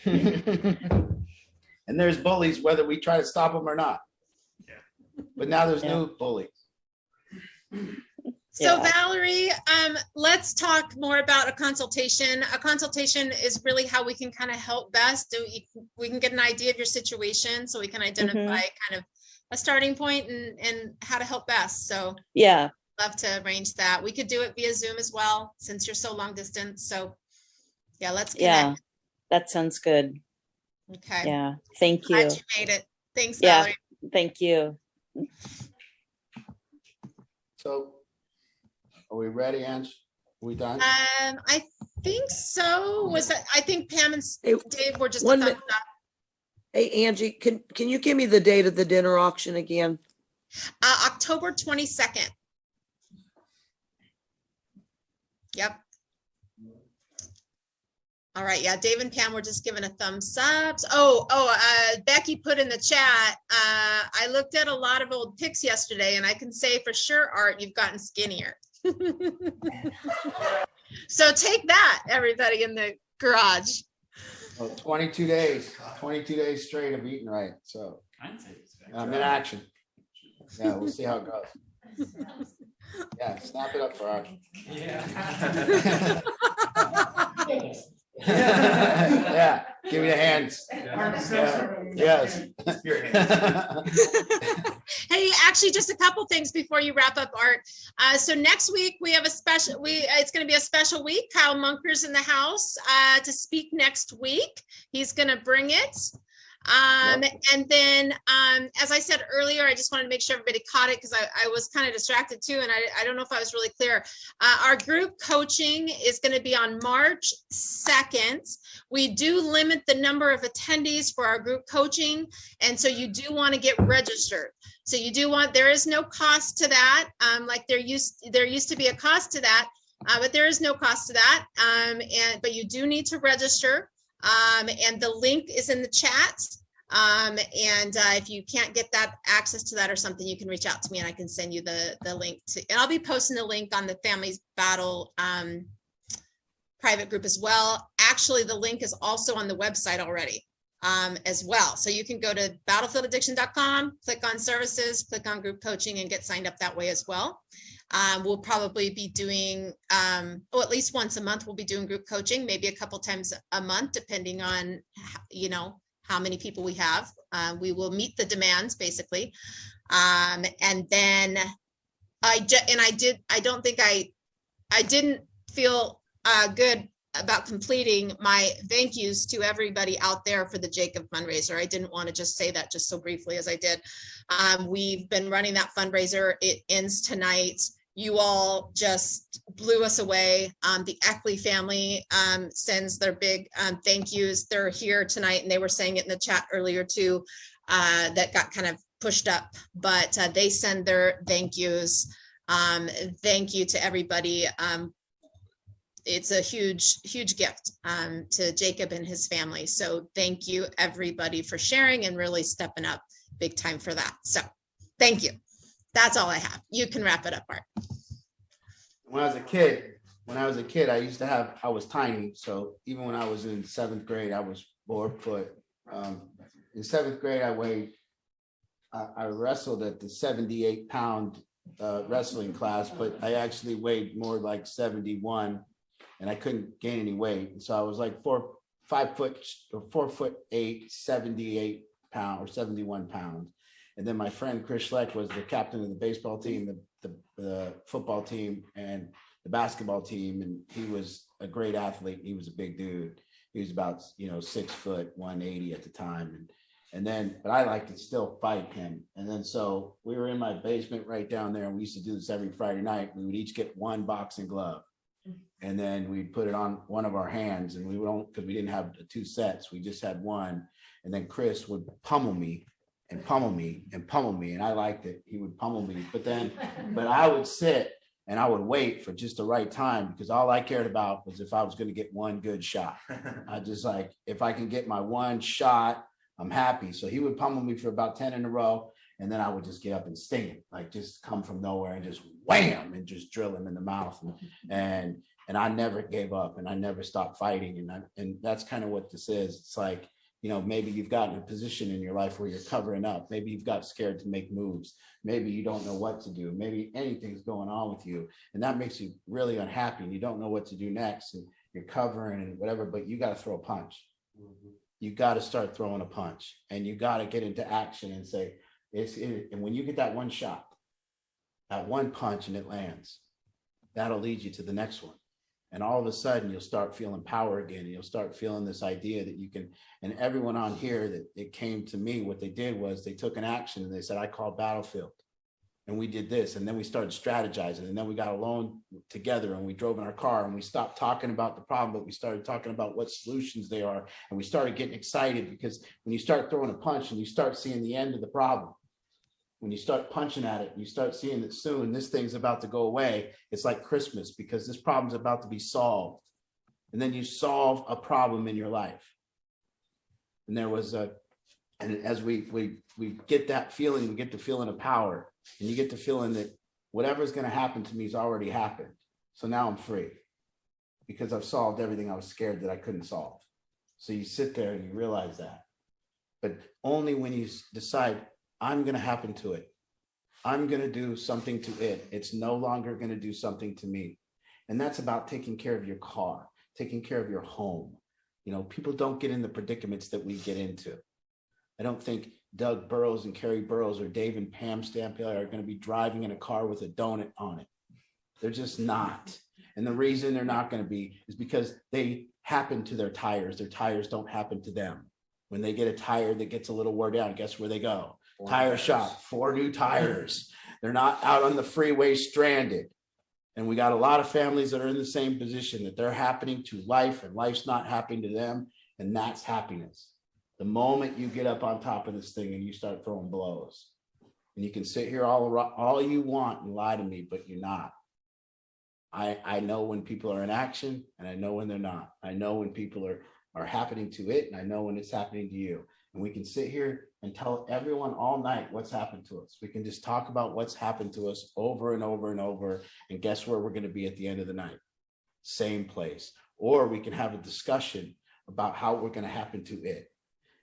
[SPEAKER 1] And there's bullies, whether we try to stop them or not. Yeah. But now there's new bullies.
[SPEAKER 5] So Valerie, let's talk more about a consultation. A consultation is really how we can kind of help best. We can get an idea of your situation so we can identify kind of a starting point and how to help best. So
[SPEAKER 15] yeah,
[SPEAKER 5] love to arrange that. We could do it via Zoom as well, since you're so long distance. So yeah, let's connect.
[SPEAKER 15] Yeah, that sounds good.
[SPEAKER 5] Okay.
[SPEAKER 15] Yeah, thank you.
[SPEAKER 5] Glad you made it. Thanks, Valerie.
[SPEAKER 15] Yeah, thank you.
[SPEAKER 1] So are we ready, Ange? Are we done?
[SPEAKER 5] I think so. I think Pam and Dave were just a thumbs up.
[SPEAKER 9] Hey, Angie, can you give me the date of the dinner auction again?
[SPEAKER 5] October 22nd. Yep. All right. Yeah. Dave and Pam were just giving a thumbs up. Becky put in the chat. I looked at a lot of old pics yesterday and I can say for sure, Art, you've gotten skinnier. So take that, everybody in the garage.
[SPEAKER 1] Well, 22 days straight of eating right. So I'm in action. Yeah, we'll see how it goes. Yeah, snap it up for Art. Yeah. Yeah, give me the hands. Yes.
[SPEAKER 5] Hey, actually, just a couple things before you wrap up, Art. So next week we have it's going to be a special week. Kyle Munker's in the house to speak next week. He's going to bring it. And then, as I said earlier, I just wanted to make sure everybody caught it because I was kind of distracted too. And I don't know if I was really clear. Our group coaching is going to be on March 2nd. We do limit the number of attendees for our group coaching. And so you do want to get registered. So there is no cost to that. Like there used to be a cost to that, but there is no cost to that. But you do need to register. And the link is in the chat. If you can't get that access to that or something, you can reach out to me and I can send you the link and I'll be posting the link on the Families Battle private group as well. Actually, the link is also on the website already as well. So you can go to battlefielladdiction.com, click on services, click on group coaching and get signed up that way as well. We'll probably be doing, at least once a month, we'll be doing group coaching, maybe a couple times a month, depending on, how many people we have. We will meet the demands basically. And then I didn't feel good about completing my thank yous to everybody out there for the Jacob fundraiser. I didn't want to just say that just so briefly as I did. We've been running that fundraiser. It ends tonight. You all just blew us away. The Eckley family sends their big thank yous. They're here tonight, and they were saying it in the chat earlier too, that got kind of pushed up, but they send their thank yous. Thank you to everybody. It's a huge gift to Jacob and his family. So thank you everybody for sharing and really stepping up big time for that. So thank you. That's all I have. You can wrap it up, Art.
[SPEAKER 1] When I was a kid, I was tiny. So even when I was in 7th grade, I was 4 foot. In 7th grade, I wrestled at the 78-pound wrestling class, but I actually weighed more like 71 and I couldn't gain any weight. So I was like 4 foot 8, 78 pounds or 71 pounds. And then my friend Chris Schleck was the captain of the baseball team, the football team, and the basketball team. And he was a great athlete. He was a big dude. He was about 6 foot 180 at the time. But I like to still fight him. And then so we were in my basement right down there, and we used to do this every Friday night. We would each get one boxing glove, and then we'd put it on one of our hands, and because we didn't have 2 sets, we just had one. And then Chris would pummel me and pummel me and pummel me, and I liked it. He would pummel me, but I would sit and I would wait for just the right time, because all I cared about was if I was going to get one good shot. I just like, if I can get my one shot, I'm happy. So he would pummel me for about 10 in a row, and then I would just get up and sting him, like just come from nowhere and just wham and just drill him in the mouth. And I never gave up, and I never stopped fighting. And that's kind of what this is. It's like, maybe you've gotten a position in your life where you're covering up. Maybe you've got scared to make moves. Maybe you don't know what to do. Maybe anything's going on with you, and that makes you really unhappy, and you don't know what to do next, and you're covering and whatever, but you got to throw a punch. You got to start throwing a punch, and you got to get into action and say, and when you get that one shot, that one punch, and it lands, that'll lead you to the next one. And all of a sudden, you'll start feeling power again. And you'll start feeling this idea that you can, and everyone on here that it came to me, what they did was they took an action and they said, I call battlefield. And we did this. And then we started strategizing. And then we got alone together, and we drove in our car, and we stopped talking about the problem, but we started talking about what solutions they are. And we started getting excited, because when you start throwing a punch and you start seeing the end of the problem, when you start punching at it and you start seeing that soon this thing's about to go away, it's like Christmas, because this problem's about to be solved. And then you solve a problem in your life. And as we get that feeling, we get the feeling of power, and you get the feeling that whatever's going to happen to me has already happened. So now I'm free, because I've solved everything I was scared that I couldn't solve. So you sit there and you realize that. But only when you decide, I'm going to happen to it. I'm going to do something to it. It's no longer going to do something to me. And that's about taking care of your car, taking care of your home. People don't get in the predicaments that we get into. I don't think Doug Burrows and Carrie Burrows or Dave and Pam Stampiller are going to be driving in a car with a donut on it. They're just not. And the reason they're not going to be is because they happen to their tires. Their tires don't happen to them. When they get a tire that gets a little wore down, guess where they go? Tire shop, 4 new tires. They're not out on the freeway stranded. And we got a lot of families that are in the same position, that they're happening to life, and life's not happening to them. And that's happiness. The moment you get up on top of this thing and you start throwing blows, and you can sit here all you want and lie to me, but you're not. I know when people are in action, and I know when they're not. I know when people are happening to it, and I know when it's happening to you. And we can sit here and tell everyone all night what's happened to us. We can just talk about what's happened to us over and over and over. And guess where we're going to be at the end of the night? Same place. Or we can have a discussion about how we're going to happen to it.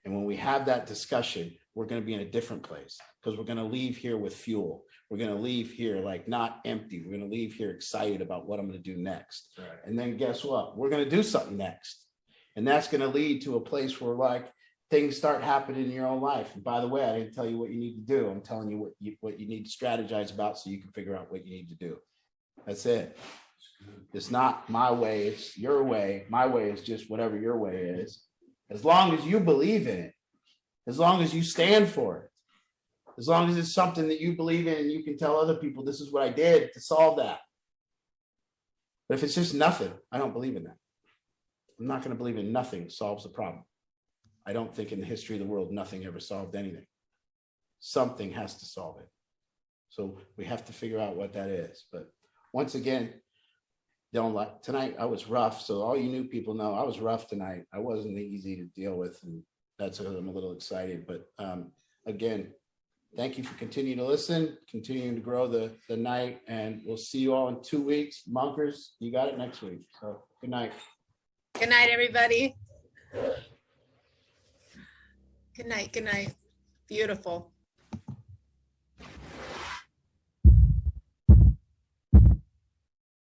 [SPEAKER 1] And when we have that discussion, we're going to be in a different place, because we're going to leave here with fuel. We're going to leave here like not empty. We're going to leave here excited about what I'm going to do next. Right. And then guess what? We're going to do something next. And that's going to lead to a place where, like, things start happening in your own life. And by the way, I didn't tell you what you need to do. I'm telling you what you need to strategize about so you can figure out what you need to do. That's it. It's not my way, it's your way. My way is just whatever your way is. As long as you believe in it, as long as you stand for it, as long as it's something that you believe in and you can tell other people, this is what I did to solve that. But if it's just nothing, I don't believe in that. I'm not going to believe in nothing solves the problem. I don't think in the history of the world, nothing ever solved anything. Something has to solve it. So we have to figure out what that is. But once again, tonight I was rough. So all you new people know I was rough tonight. I wasn't easy to deal with. And that's because I'm a little excited. But again, thank you for continuing to listen, continuing to grow the night. And we'll see you all in 2 weeks. Monkers, you got it next week. So good night.
[SPEAKER 5] Good night, everybody. Good night. Good night. Beautiful.